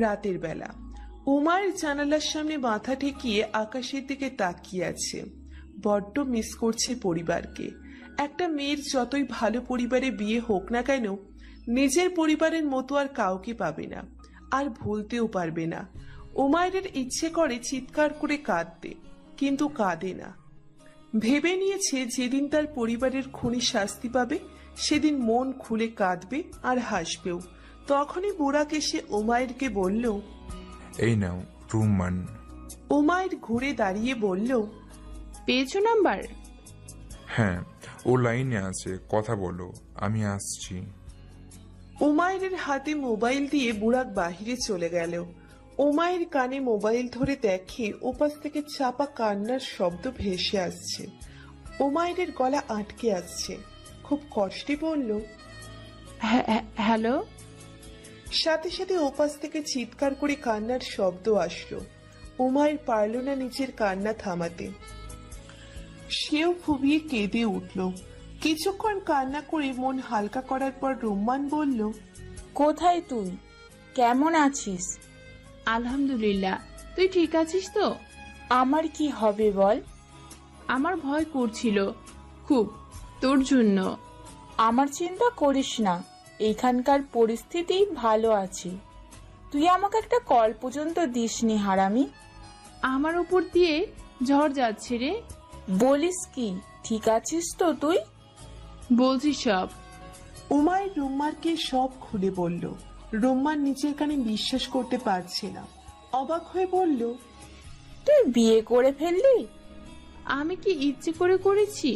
রাতের বেলা উমায়ের জানালার সামনে মাথা ঠেকিয়ে আকাশের দিকে তাকিয়ে আছে। বড্ড মিস করছে পরিবারকে। একটা মেয়ের যতই ভালো পরিবারে বিয়ে হোক না কেন, নিজের পরিবারের মতো আর কাউকে পাবে না, আর ভুলতেও পারবে না। উমায়ের ইচ্ছে করে চিৎকার করে কাঁদতে, কিন্তু কাঁদে না। ভেবে নিয়েছে যেদিন তার পরিবারের খুনি শাস্তি পাবে সেদিন মন খুলে কাঁদবে আর হাসবেও। তখনই বুড়াক এসে উমায়েরকে বলল, এই নাও রুম্মান। উমায়ের ঘুরে দাঁড়িয়ে বলল, পেয়েছো নাম্বার? হ্যাঁ, ও লাইনে আছে, কথা বলো, আমি আসছি। উমায়ের হাতে মোবাইল দিয়ে বুড়াক বাহিরে চলে গেল। উমায়ের কানে মোবাইল ধরে দেখে ওপাশ থেকে চাপা কান্নার শব্দ ভেসে আসছে। উমায়ের গলা আটকে আসছে, খুব কষ্টে বলল, হ্যালো। সাথে সাথে ওপাশ থেকে চিৎকার করে কান্নার শব্দ আসলো। উমায়ের পারল না নিজের কান্না থামাতে, সেও ফুবিয়ে কেঁদে উঠল। কিছুক্ষণ কান্না করে মন হালকা করার পর রুম্মান বলল, কোথায় তুই? কেমন আছিস? আলহামদুলিল্লাহ, তুই ঠিক আছিস তো? আমার কি হবে বল? আমার ভয় করছিল খুব তোর জন্য। আমার চিন্তা করিস না, এখানকার পরিস্থিতি ভালো আছে। তুই আমাকে একটা কল পর্যন্ত দিসনি হারামি। আমার উপর দিয়ে ঝড় যাচ্ছে রে। বলিস কি, ঠিক আছিস তো তুই? বলছি সব। উমায়ের রুম্মানকে সব খুলে বলল। রুম্মান নিজের কানে বিশ্বাস করতে পারছে না, অবাক হয়ে বলল, তুই বিয়ে করে ফেললি? আমি কি ইচ্ছে করে করেছি?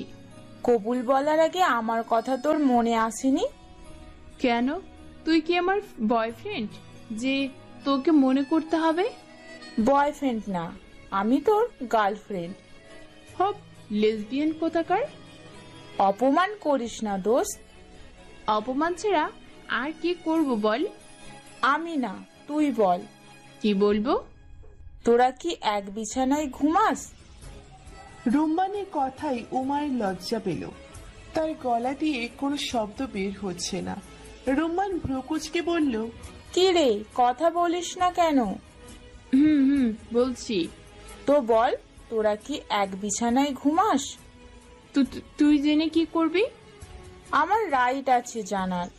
কবুল বলার আগে আমার কথা তোর মনে আসেনি? কেন, তুই কি আমার বয়ফ্রেন্ড যে তোকে মনে করতে হবে? বয়ফ্রেন্ড না, আমি তোর গার্লফ্রেন্ড। হপ, লেসবিয়ান কোথাকার। অপমান করিস না দোস্ত। অপমান ছাড়া আর কি করব বল? আমি না, তুই বল। কি বলবো? তোরা কি এক বিছানায় ঘুমাস? রুম্মানের কথাই উমায়ের লজ্জা পেল। তার গলা দিয়ে কোনো শব্দ বের হচ্ছে না। রুম্মান ভ্রুকুচকে বলল, কি রে, কথা বলিস না কেন? হুম বলছি। তো বল, তোরা কি এক বিছানায় ঘুমাস? তুই জেনে কি করবি? আমার রাইট আছে জানার।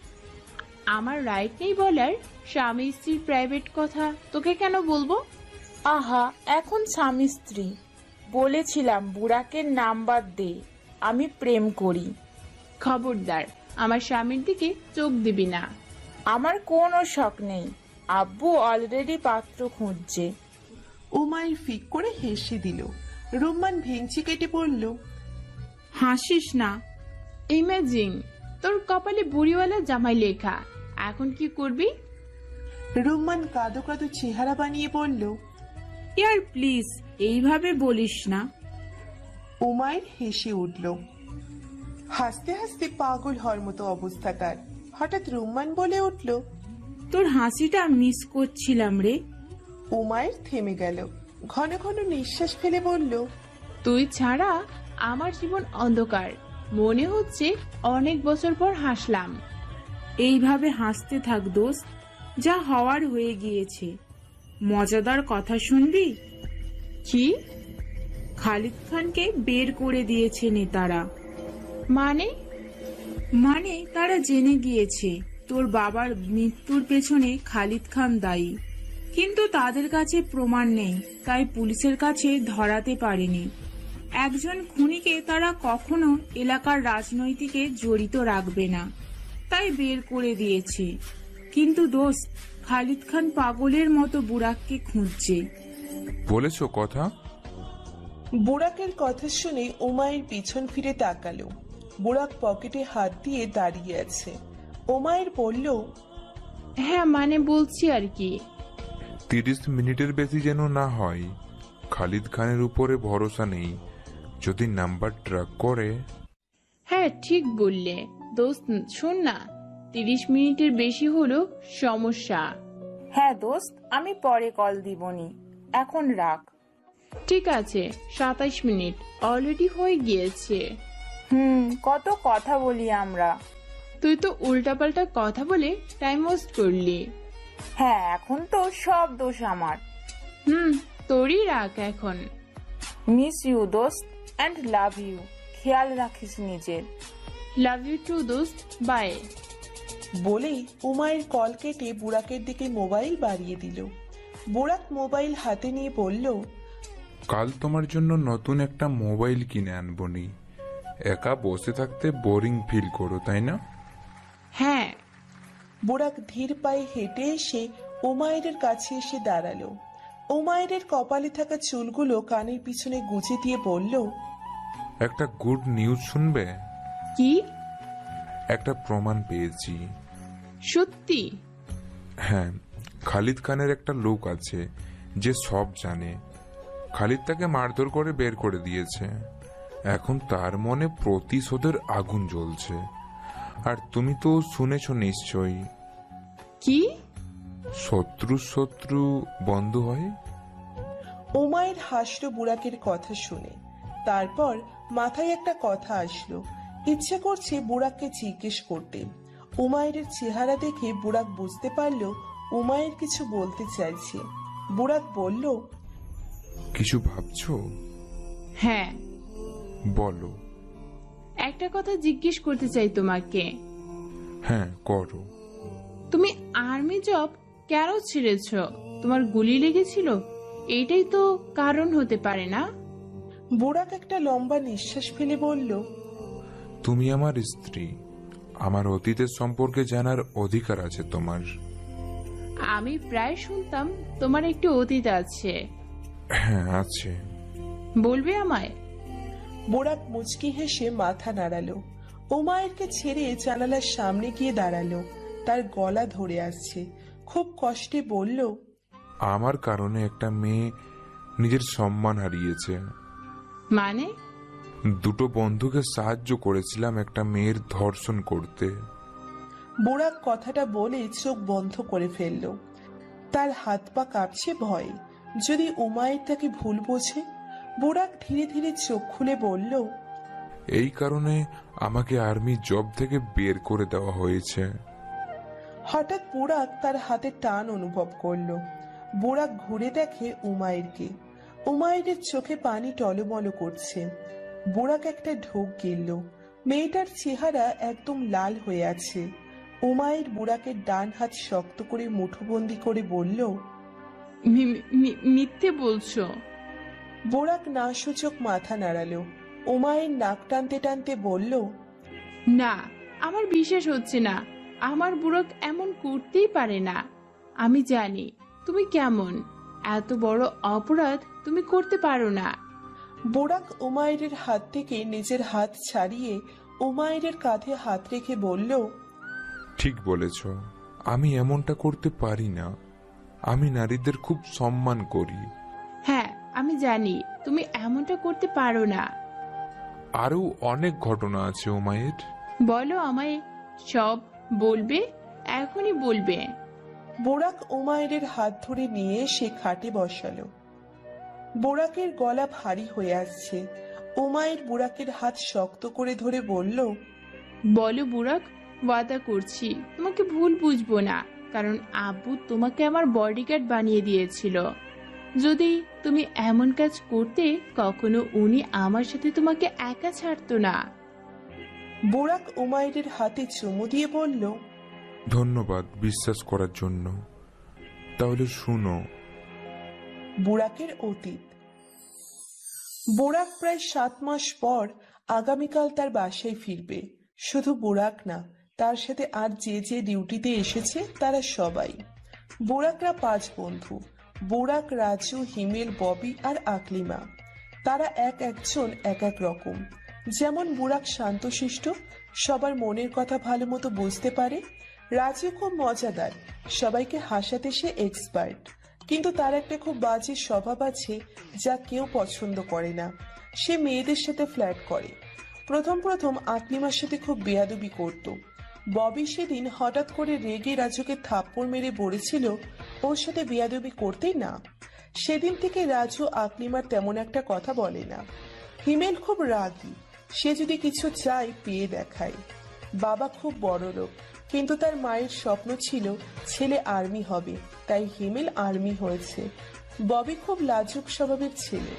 আমার রাইট নেই বলার? স্বামী স্ত্রীর প্রাইভেট কথা তোকে কেন বলবো? আহা, এখন স্বামী স্ত্রী বলেছিলাম বুড়াকের নাম্বার দে, আমি প্রেম করি। খবরদার, আমার স্বামীর দিকে চোখ দিবি না। আমার কোনো শখ নেই, আব্বু অলরেডি পাত্র খুঁজছে। উমায়ের ফিক করে হেসে দিল। রুম্মান ভেঙচি কেটে বলল, হাসিস না। ইমেজিং, তোর কপালে বুড়িওয়ালা জামাই লেখা, এখন কি করবি? রুম্মান কাঁদো কাঁদো চেহারা বানিয়ে বলল, ইয়ার প্লিজ, এইভাবে বলিস না। উমায়ের হেসে উঠল। হাসতে হাসতে পাগল হওয়ার মতো অবস্থা তার। হঠাৎ রুম্মান বলে উঠল, তোর হাসিটা মিস করছিলাম রে। উমায়ের থেমে গেল, ঘন ঘন নিঃশ্বাস ফেলে বলল, তুই ছাড়া আমার জীবন অন্ধকার। মনে হচ্ছে অনেক বছর পর হাসলাম। এইভাবে হাসতে থাক দোস্ত, যা হওয়ার হয়ে গিয়েছে। মজাদার কথা শুনবি? কি? খালিদ খানকে বের করে দিয়েছে নেতারা। মানে তারা জেনে গিয়েছে তোর বাবার মৃত্যুর পেছনে খালিদ খান দায়ী, কিন্তু তাদের কাছে প্রমাণ নেই, তাই পুলিশের কাছে ধরাতে পারেনি। একজন খুনিকে তারা কখনো এলাকার রাজনৈতিকে জড়িত রাখবে না, তাই বের করে দিয়েছে। কিন্তু দোস্ত, খালিদ খান পাগলের মতো বুড়াককে খুঁজছে। বলেছো কথা? বুড়াকের কথা শুনে উমায়ের পিছন ফিরে তাকালো। বুড়াক পকেটে হাত দিয়ে দাঁড়িয়ে আছে। উমায়ের বলল, হ্যাঁ মানে বলছি আর কি। 30 মিনিটের বেশি যেন না হয়। খালিদ খানের উপরে ভরসা নেই, যদি নাম্বার ট্র্যাক করে। হ্যাঁ ঠিক বললে দোস্ত, শোন না, 30 মিনিটের বেশি হলো সমস্যা। হ্যাঁ দোস্ত, আমি পরে কল দিবনি, এখন রাখ। ঠিক আছে, 27 মিনিট অলরেডি হয়ে গিয়েছে। কত কথা বলি আমরা। তুই তো উল্টাপাল্টা কথা বলে টাইম ওয়েস্ট করলি। হ্যাঁ, এখন তো সব দোষ আমার। তোরই রাখ এখন। মিস ইউ দোস্ত, অ্যান্ড লাভ ইউ। খেয়াল রাখিস নিজের। লাভ ইউ টু দোস্ত, বাই। বলেই উমায়ের কল কেটে বুড়াকের দিকে মোবাইল বাড়িয়ে দিল। বুড়াক মোবাইল হাতে নিয়ে বলল, কাল তোমার জন্য নতুন একটা মোবাইল কিনে আনবো নি। একা বসে থাকতে বোরিং ফিল করো, তাই না? হ্যাঁ। বুড়াক ধীর পায়ে হেঁটে এসে উমায়ের কাছে এসে দাঁড়ালো। উমায়ের কপালে থাকা চুলগুলো কানের পিছনে গুজে দিয়ে বলল, একটা গুড নিউজ শুনবে? কি? একটা প্রমাণ পেয়েছি। সত্যি? হ্যাঁ, খালিদ খানের একটা লোক আছে যে সব জানে। খালিদ তাকে মারধর করে বের করে দিয়েছে। এখন তার মনে প্রতিশোধের আগুন জ্বলছে। আর তুমি তো শুনেছ নিশ্চয়ই, কি? শত্রু বন্ধু হয়। উমায়ের হাসলো বুড়াকের কথা শুনে। তারপর মাথায় একটা কথা আসলো। ইচ্ছে করছে বুড়াককে জিজ্ঞেস করতে। উমায়ের চেহারা দেখে বুড়াক বুঝতে পারলো উমায়ের কিছু বলতে চাইছে। বুড়াক বলল, কিছু ভাবছো? হ্যাঁ। বলো। একটা কথা জিজ্ঞেস করতে চাই তোমাকে। হ্যাঁ, করো। তুমি আর্মি জব কেন ছেড়েছ? তোমার গুলি লেগেছিল? এইটাই তো কারণ হতে পারে না? বুড়াক একটা লম্বা নিঃশ্বাস ফেলে বলল, তুমি আমার স্ত্রী। আমার অতীতের সম্পর্কে জানার অধিকার আছে তোমার। আমি প্রায় শুনতাম তোমার একটি অতীত আছে। হ্যাঁ, আছে। বলবে আমায়? বুড়াক মুচকি হেসে মাথা নাড়ালো। উমায়েরকে ছেড়ে জানালার সামনে গিয়ে দাঁড়ালো। তার গলা ধরে আসছে। খুব কষ্টে বলল, আমার কারণে একটা মেয়ে নিজের সম্মান হারিয়েছে। মানে? দুটো বন্ধুকে সাহায্য করেছিলাম একটা মেয়ের ধর্ষণ করতে। বুড়াক কথাটা বলে চোখ বন্ধ করে ফেলল। তার হাত পা কাঁপছে ভয়ে। যদি উমায়ের তাকে ভুল বোঝে? বুড়াক ধীরে ধীরে চোখ খুলে বলল, এই কারণে আমাকে আর্মি জব থেকে বের করে দেওয়া হয়েছে। হঠাৎ বুড়াক তার হাতে টান অনুভব করলো। বুড়াক ঘুরে দেখে উমায়েরকে। উমায়ের চোখে পানি টলমল করছে। বুড়াক একটা ঢোক গিলল। মেয়েটার চেহারা একদম লাল হয়ে আছে। উমায়ের বুড়াকের ডান হাত শক্ত করে মুঠোবন্দি করে বলল, মিথ্যে বলছো? বুড়াক না সূচক মাথা নাড়ালো। উমায়ের নাক টানতে টানতে বলল, না, আমার বিশ্বাস হচ্ছে না। আমার বুড়ক এমন করতেই পারে না। আমি জানি তুমি কেমন। এত বড় অপরাধ তুমি করতে পারো না। বুড়াক উমায়ের হাত থেকে নিজের হাত ছাড়িয়ে উমায়ের কাঁধে হাত রেখে বলল, ঠিক বলেছ, আমি এমনটা করতে পারি না। আমি নারীদের খুব সম্মান করি। হ্যাঁ, আমি জানি তুমি এমনটা করতে পারো না। আরো অনেক ঘটনা আছে উমায়ের। বলো আমায়, সব বলবে? এখনই বলবে? বুড়াক উমায়ের হাত ধরে নিয়ে সে খাটে বসালো। বুড়াকের গলা ভারী হয়ে আসছে। উমায়ের বুড়াকের হাত শক্ত করে ধরে বলল, বলো বুড়াক, ওয়াদা করছি তোমাকে ভুল বুঝবো না। কারণ আব্বু তোমাকে আমার বডিগার্ড বানিয়ে দিয়েছিল। যদি তুমি এমন কাজ করতে, কখনো উনি আমার সাথে তোমাকে একা ছাড়তো না। বুড়াক উমায়ের হাতে চুমু দিয়ে বলল, ধন্যবাদ বিশ্বাস করার জন্য। তাহলে শুনো। বুড়াকের অতীত। বুড়াক প্রায় 7 মাস পর আগামীকাল তার বাসায় ফিরবে। শুধু বুড়াক না, তার সাথে আর যে যে ডিউটিতে এসেছে তারা সবাই। বুড়াকরা 5 বন্ধু। বুড়াক, রাজু, হিমেল, ববি আর আকলিমা। তারা একজন এক রকম। যেমন বুড়াক শান্তশিষ্ট, সবার মনের কথা ভালো মতো বুঝতে পারে। রাজু খুব মজাদার, সবাইকে হাসাতে সে এক্সপার্ট। কিন্তু তার একটা খুব বাজে স্বভাব আছে যা কেউ পছন্দ করে না। সে মেয়েদের সাথে ফ্ল্যাট করে। প্রথম আকলিমার সাথে খুব বেয়াদবি করত। ববি সেদিন হঠাৎ করে রেগে রাজুকে থাপ্পড় মেরে বলেছিল ওর সাথে বেয়াদবি করতেই না। সেদিন থেকে রাজু আকলিমার তেমন একটা কথা বলে না। হিমেল খুব রাগী, সে যদি কিছু চায় পেয়ে দেখায়। বাবা খুব বড় লোক, কিন্তু তার মায়ের স্বপ্ন ছিল ছেলে আর্মি হবে, তাই হিমেল আর্মি হয়েছে। ববি খুব লাজুক স্বভাবের ছেলে,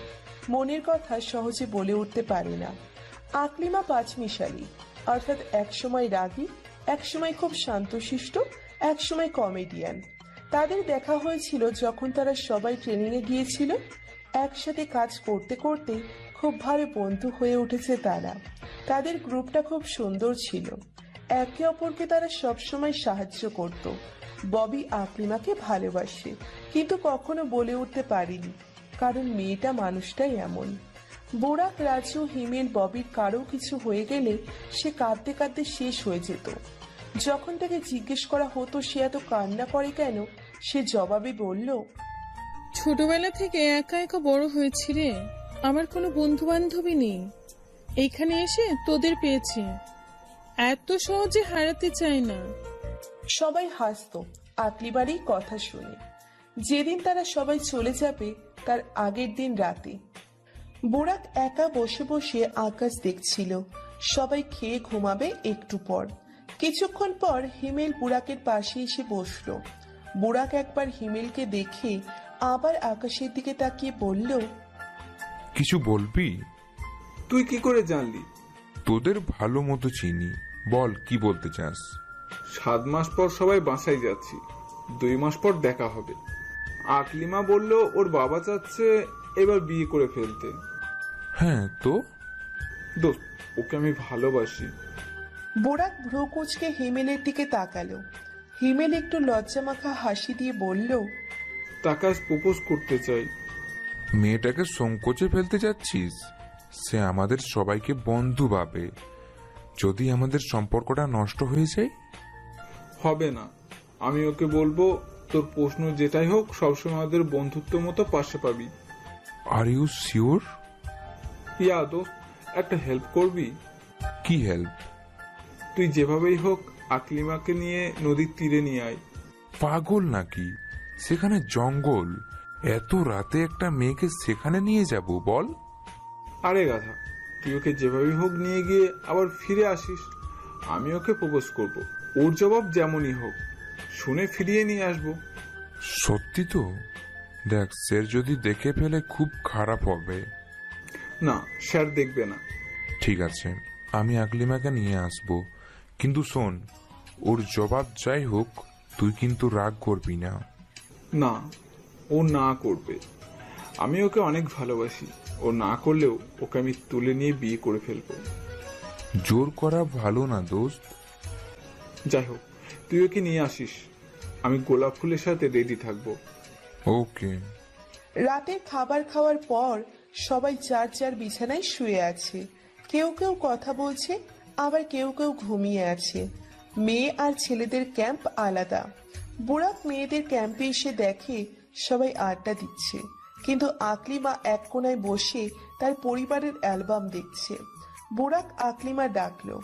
মনের কথা সহজে বলে উঠতে পারে না। আকলিমা 5 মিশালি, অর্থাৎ একসময় রাগী, একসময় খুব শান্তশিষ্ট, একসময় কমেডিয়ান। তাদের দেখা হয়েছিল যখন তারা সবাই ট্রেনিংয়ে গিয়েছিল। একসাথে কাজ করতে করতে খুব ভালো বন্ধু হয়ে উঠেছে তারা। তাদের গ্রুপটা খুব সুন্দর ছিল। একে অপরকে তারা সবসময় সাহায্য করত। ববি আকলিমাকে ভালোবাসে, কিন্তু কখনো বলে উঠতে পারেনি, কারণ মেয়েটা মানুষটাই এমন। বুরাক, রাজু, হিমেল, ববির কারো কিছু হয়ে গেলে সে কাঁদতে কাঁদতে শেষ হয়ে যেত। যখন তাকে জিজ্ঞেস করা হতো সে এত কান্না করে কেন, সে জবাবে বলল, ছোটবেলা থেকে একা একা বড় হয়েছি রে, আমার কোনো বন্ধু বান্ধবী নেই। এইখানে এসে তোদের পেয়েছি, এত সহজে হারাতে চাই না। সবাই হাসতো আকলিমার এই কথা শুনে। যেদিন তারা সবাই চলে যাবে তার আগের দিন রাতে বুরাক একা বসে বসে আকাশ দেখছিল। সবাই খেয়ে ঘুমাবে একটু পর। কিছুক্ষণ পর হিমেল বুরাকের পাশে এসে বসলো। বুরাক একবার হিমেলকে দেখে আবার আকাশের দিকে তাকিয়ে বলল, কিছু বলবি? তুই কি করে জানলি? তোদের ভালো মতো চিনি, বল কি বলতে চাস। 7 মাস পর সবাই বাসায় যাচ্ছি, 2 মাস পর দেখা হবে। আকলিমা বলল ওর বাবা চাচ্ছে এবার বিয়ে করে ফেলতে। হ্যাঁ তো? দোস্ত, ওকে আমি ভালোবাসি। বুরাক ভ্রু কুঁচকে হিমেলের দিকে তাকালো। হিমেল একটু লজ্জামাখা হাসি দিয়ে বলল, তাকে আজ প্রপোজ করতে চাই। মেয়েটাকে সংকোচে ফেলতে যাচ্ছিস? সে আমাদের সবাইকে বন্ধু ভাবে। যদি আমাদের সম্পর্কটা নষ্ট হয়ে যায়? হবে না, আমি ওকে বলবো তোর প্রশ্ন যেটাই হোক সবসময় আমাদের বন্ধুত্ব মতো পাশে পাবি। Are you sure? ইয়া দোস্ত, একটা হেল্প করবি? কি হেল্প? তুই যেভাবেই হোক আকলিমাকে নিয়ে নদীর তীরে নিয়ে আয়। পাগল নাকি? সেখানে জঙ্গল, এত রাতে একটা মেয়েকে সেখানে নিয়ে যাব বল? আরে গাধা, তুই ওকে যেভাবেই হোক নিয়ে গিয়ে আবার ফিরে আসিস। আমি ওকে প্রপোজ করব, ওর জবাব যেমনই হোক শুনে ফিরিয়ে নিয়ে আসবো। সত্যি তো? দেখ, স্যার যদি দেখে ফেলে খুব খারাপ হবে। না, স্যার দেখবে না। ঠিক আছে, আমি আকলিমাকে নিয়ে আসব, কিন্তু শোন, ওর জবাব যাই হোক তুই কিন্তু রাগ করবি না। না, ও না করবে। আমি ওকে অনেক ভালোবাসি। ও না করলেও ওকে আমি তুলে নিয়ে বিয়ে করে ফেলবো। জোর করা ভালো না দোস্ত। যাই হোক, তুই ওকে নিয়ে আসিস, আমি গোলাপ ফুলের সাথে রেডি থাকবো। ওকে। রাতের খাবার খাওয়ার পর সবাই যার যার বিছানায় শুয়ে আছে। কেউ কেউ কথা বলছে, আবার কেউ কেউ ঘুমিয়ে আছে। মেয়ে আর ছেলেদের ক্যাম্প আলাদা। বুরাক মেয়েদের ক্যাম্পে এসে দেখে সবাই আড্ডা দিচ্ছে, কিন্তু আকলিমা এক কোনায় বসে তার পরিবারের অ্যালবাম দেখছে। বুরাক আকলিমা ডাকলো।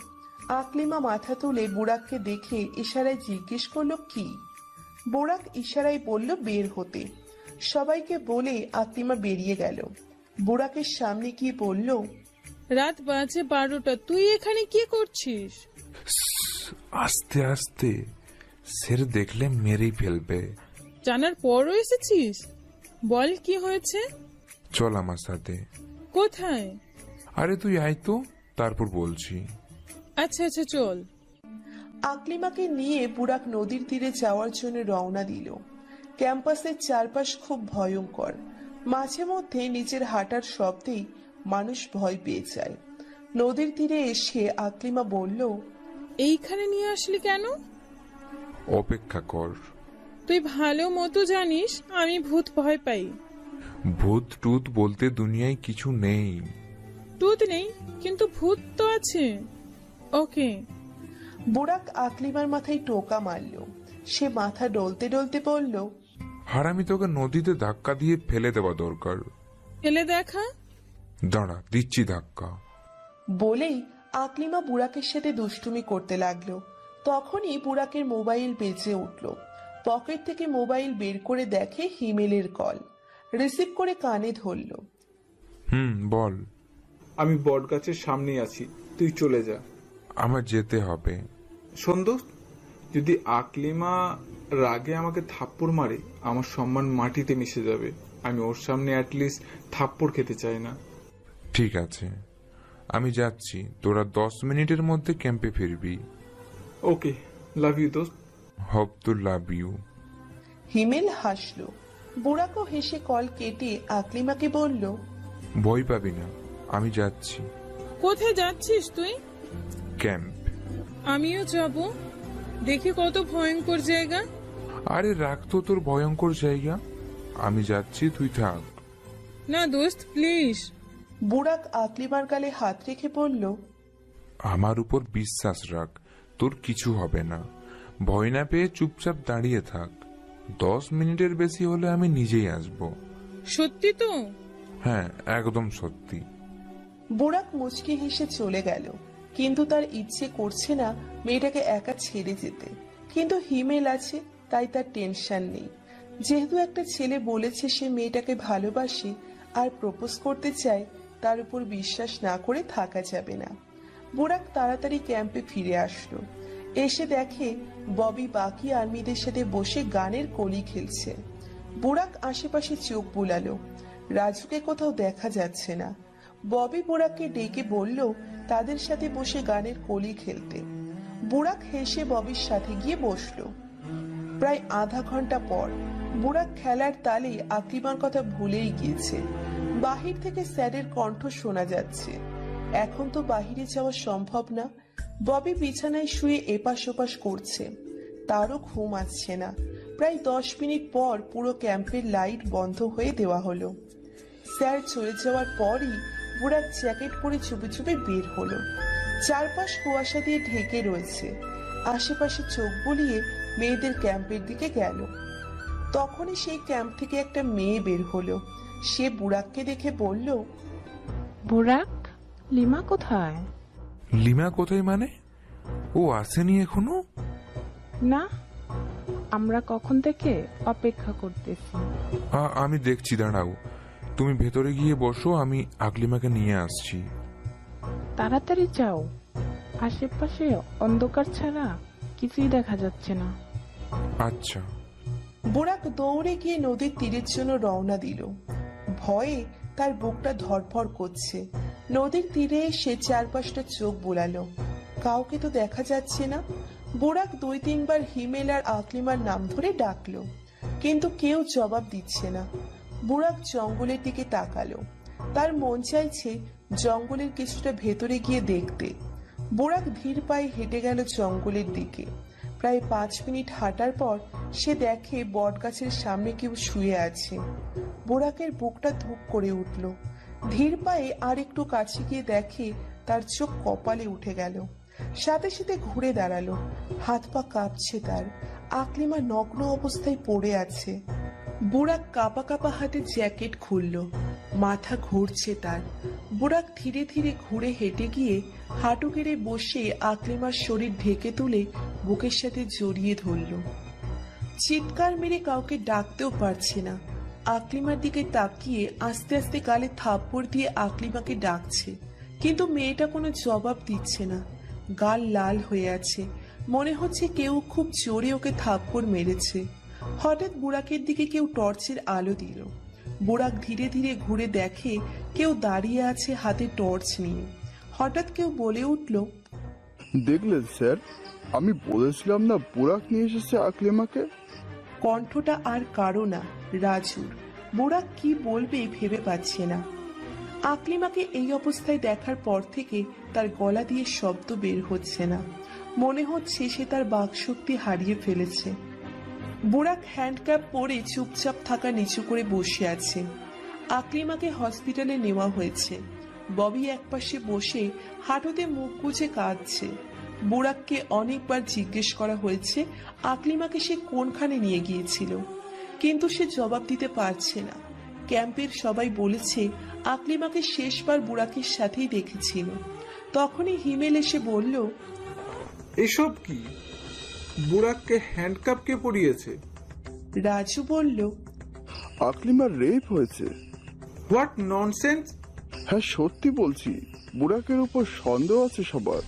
আকলিমা মাথা তুলে বুরাককে দেখে ইশারায় জিজ্ঞেস করলো কি। বুরাক ইশারায় বলল বের হতে। সবাইকে বলে আকলিমা বেরিয়ে গেল। বুরাকের সামনে গিয়ে বলল, রাত বাজে 12টা, তুই এখানে কি করছিস? আস্তে আস্তে, স্যার দেখলে মেরেই ফেলবে। জানার পরও এসেছিস? বল কি হয়েছে? চল আমার সাথে। কোথায়? আরে তুই আয় তো, তারপর বলছি। আচ্ছা আচ্ছা চল। আকলিমাকে নিয়ে বুরাক নদীর তীরে যাওয়ার জন্য রওনা দিল। ক্যাম্পাসের চারপাশ খুব ভয়ঙ্কর। মাঝে মধ্যে নিজের হাঁটার শব্দেই মানুষ ভয় পেয়ে যায়। নদীর তীরে এসে আকলিমা বলল, এইখানে নিয়ে আসলি কেন? অপেক্ষা কর। তুই ভালো মতো জানিস আমি ভূত ভয় পাই। ভূত টুত বলতে দুনিয়ায় কিছু নেই। টুত নেই, কিন্তু ভূত তো আছে। ওকে। বুরাক আকলিমার মাথায় টোকা মারল। সে মাথা ডলতে ডলতে বলল, হারামি, তোকে নদীতে ধাক্কা দিয়ে ফেলে দেওয়া দরকার। ফেলে দেখা। দাঁড়া, দিচ্ছি ধাক্কা। বলেই আকলিমা বুরাকের সাথে দুষ্টুমি করতে লাগলো। তখনই বুরাকের মোবাইল বেজে উঠল। পকেট থেকে মোবাইল বের করে দেখে হিমেলের কল। রিসিভ করে কানে ধরল। বল। আমি বট গাছের সামনেই আছি, তুই চলে যা। আমার যেতে হবে। শোন দোস্ত, যদি আকলিমা রাগে আমাকে থাপ্পড় মারে আমার সম্মান মাটিতে মিশে যাবে। আমি ওর সামনে অ্যাটলিস্ট থাপ্পড় খেতে চাই না। ঠিক আছে, আমি যাচ্ছি। তোরা 10 মিনিটের মধ্যে ক্যাম্পে ফিরবি। ওকে, লাভ ইউ দোস্ত। Hope to love you. Himel হাসলো। বুড়াকও হেসে কল কেটে আকলিমাকে বলল, ভয় পাবি না, আমি যাচ্ছি। কোথায় যাচ্ছিস তুই? ক্যাম্প। আমিও যাব। দেখি কত ভয়ঙ্কর জায়গা। আরে রাখ তো তোর ভয়ঙ্কর জায়গা, আমি যাচ্ছি, তুই থাক। না দোস্ত, প্লিজ। বুড়াক আকলিমার গালে হাত রেখে বলল, আমার উপর বিশ্বাস রাখ, তোর কিছু হবে না। ভয় না পেয়ে চুপচাপ দাঁড়িয়ে থাক। 10 মিনিটের বেশি হলে আমি নিজেই আসব। সত্যি তো? হ্যাঁ, একদম সত্যি। বুড়াক মুচকি হেসে চলে গেল, কিন্তু তার ইচ্ছে করছে না মেয়েটাকে একা ছেড়ে যেতে। কিন্তু হিমেল আছে, তাই তার টেনশন নেই। যেহেতু একটা ছেলে বলেছে সে মেয়েটাকে ভালোবাসে আর প্রপোজ করতে চায়, তার উপর বিশ্বাস না করে থাকা যাবে না। বুড়াক তাড়াতাড়ি ক্যাম্পে ফিরে আসলো। এসে দেখে ববি বাকি আর্মিদের সাথে বসে গানের কলি খেলছে। বুড়াক আশেপাশে চোখ বুলালো, রাজুকে কোথাও দেখা যাচ্ছে না। ববি বুড়াককে ডেকে বলল তাদের সাথে বসে গানের কলি খেলতে। বুড়াক হেসে ববির সাথে গিয়ে বসলো। প্রায় আধা ঘন্টা পর বুড়াক খেলার তালে আকলিমার কথা ভুলেই গিয়েছে। বাহির থেকে স্যারের কণ্ঠ শোনা যাচ্ছে। এখন তো বাহিরে যাওয়া সম্ভব না। ববি বিছানায় শুয়ে এপাশ ওপাশ করছে, তারও ঘুম আসছে না। প্রায় 10 মিনিট পর পুরো ক্যাম্পের লাইট বন্ধ হয়ে দেওয়া হলো। স্যার চলে যাওয়ার পরই বুড়াক জ্যাকেট পরে চুপি চুপি বের হলো। চারপাশ কুয়াশা দিয়ে ঢেকে রয়েছে। আশেপাশে চোখ বুলিয়ে মেয়েদের ক্যাম্পের দিকে গেল। তখনই সেই ক্যাম্প থেকে একটা মেয়ে বের হলো। সে বুড়াককে দেখে বলল, বুড়াক, লিমা কোথায়? লিমা কোথায় মানে? ও আসেনি এখনো? না, আমরা কখন থেকে অপেক্ষা করতেছি। আমি দেখছি, দাঁড়াও। তুমি ভেতরে গিয়ে বসো, আমি আকলিমাকে নিয়ে আসছি। তাড়াতাড়ি যাও, আশেপাশে অন্ধকার ছাড়া কিছুই দেখা যাচ্ছে না। আচ্ছা। বুড়াক দৌড়ে গিয়ে নদীর তীরের জন্য রওনা দিল। ভয়ে তার বুকটা ধড়ফড় করছে। নদীর তীরে এসে চারপাশটা চোখ বোলালো, কাউকে তো দেখা যাচ্ছে না। বুড়াক 2-3 বার হিমেল আর আকলিমার নাম ধরে ডাকলো, কিন্তু কেউ জবাব দিচ্ছে না। বুড়াক জঙ্গলের দিকে তাকালো। তার মন চাইছে জঙ্গলের কিছুটা ভেতরে গিয়ে দেখতে। বুড়াক ধীর পায়ে হেঁটে গেল জঙ্গলের দিকে। প্রায় 5 মিনিট হাঁটার পর সে দেখে বটগাছের সামনে কেউ শুয়ে আছে। বুড়াকের বুকটা ধুক করে উঠল। ধীর পায়ে আর একটু কাছে গিয়ে দেখে তার চোখ কপালে উঠে গেল। সাথে সাথে ঘুরে দাঁড়ালো। হাত পা কাঁপছে তার। আকলিমা নগ্ন অবস্থায় পড়ে আছে। বুড়াক কাঁপা কাঁপা হাতে জ্যাকেট খুলল। মাথা ঘুরছে তার। বুড়াক ধীরে ধীরে ঘুরে হেঁটে গিয়ে হাঁটু গেড়ে বসে আকলিমার শরীর ঢেকে তুলে বুকের সাথে জড়িয়ে ধরল। চিৎকার মেরে কাউকে ডাকতেও পারছে না। আকলিমার দিকে তাকিয়ে আস্তে আস্তে গালে থাপ্পড় দিয়ে আকলিমাকে ডাকছে, কিন্তু মেয়েটা কোনো জবাব দিচ্ছে না। গাল লাল হয়ে আছে, মনে হচ্ছে কেউ খুব জোরে ওকে থাপ্পড় মেরেছে। হঠাৎ বুড়াকের দিকে কেউ টর্চের আলো দিল। বুড়াক ধীরে ধীরে ঘুরে দেখে কেউ দাঁড়িয়ে আছে হাতে টর্চ নিয়ে। হঠাৎ কেউ বলে উঠল, দেখলেন স্যার, আমি বলেছিলাম না বুড়াক নিয়ে এসেছে আকলিমাকে। কণ্ঠটা আর কারো না, রাজুর। বুড়াক কি বলবে ভেবে পাচ্ছে না। আকলিমাকে এই অবস্থায় দেখার পর থেকে তার গলা দিয়ে শব্দ বের হচ্ছে না। মনে হচ্ছে সে তার বাকশক্তি হারিয়ে ফেলেছে। বুড়াক হ্যান্ডক্যাপ পরে চুপচাপ থাকা নিচু করে বসে আছে। আকলিমাকে হসপিটালে নেওয়া হয়েছে। ববি একপাশে বসে হাঁটুতে মুখ গুজে কাঁদছে। বুড়াককে অনেকবার জিজ্ঞেস করা হয়েছে আকলিমাকে সে কোনখানে নিয়ে গিয়েছিল, কিন্তু সে জবাব দিতে পারছে না। ক্যাম্পের সবাই বলেছে আকলিমাকে শেষবার বুড়াকের সাথেই দেখেছিল। তখনই হিমেল এসে বলল, এসব কি? বুড়াককে হ্যান্ডকাপ কে পরিয়েছে? রাজু বলল, আকলিমার রেপ হয়েছে। What nonsense! হ্যাঁ সত্যি বলছি, বুড়াকের উপর সন্দেহ আছে সবার।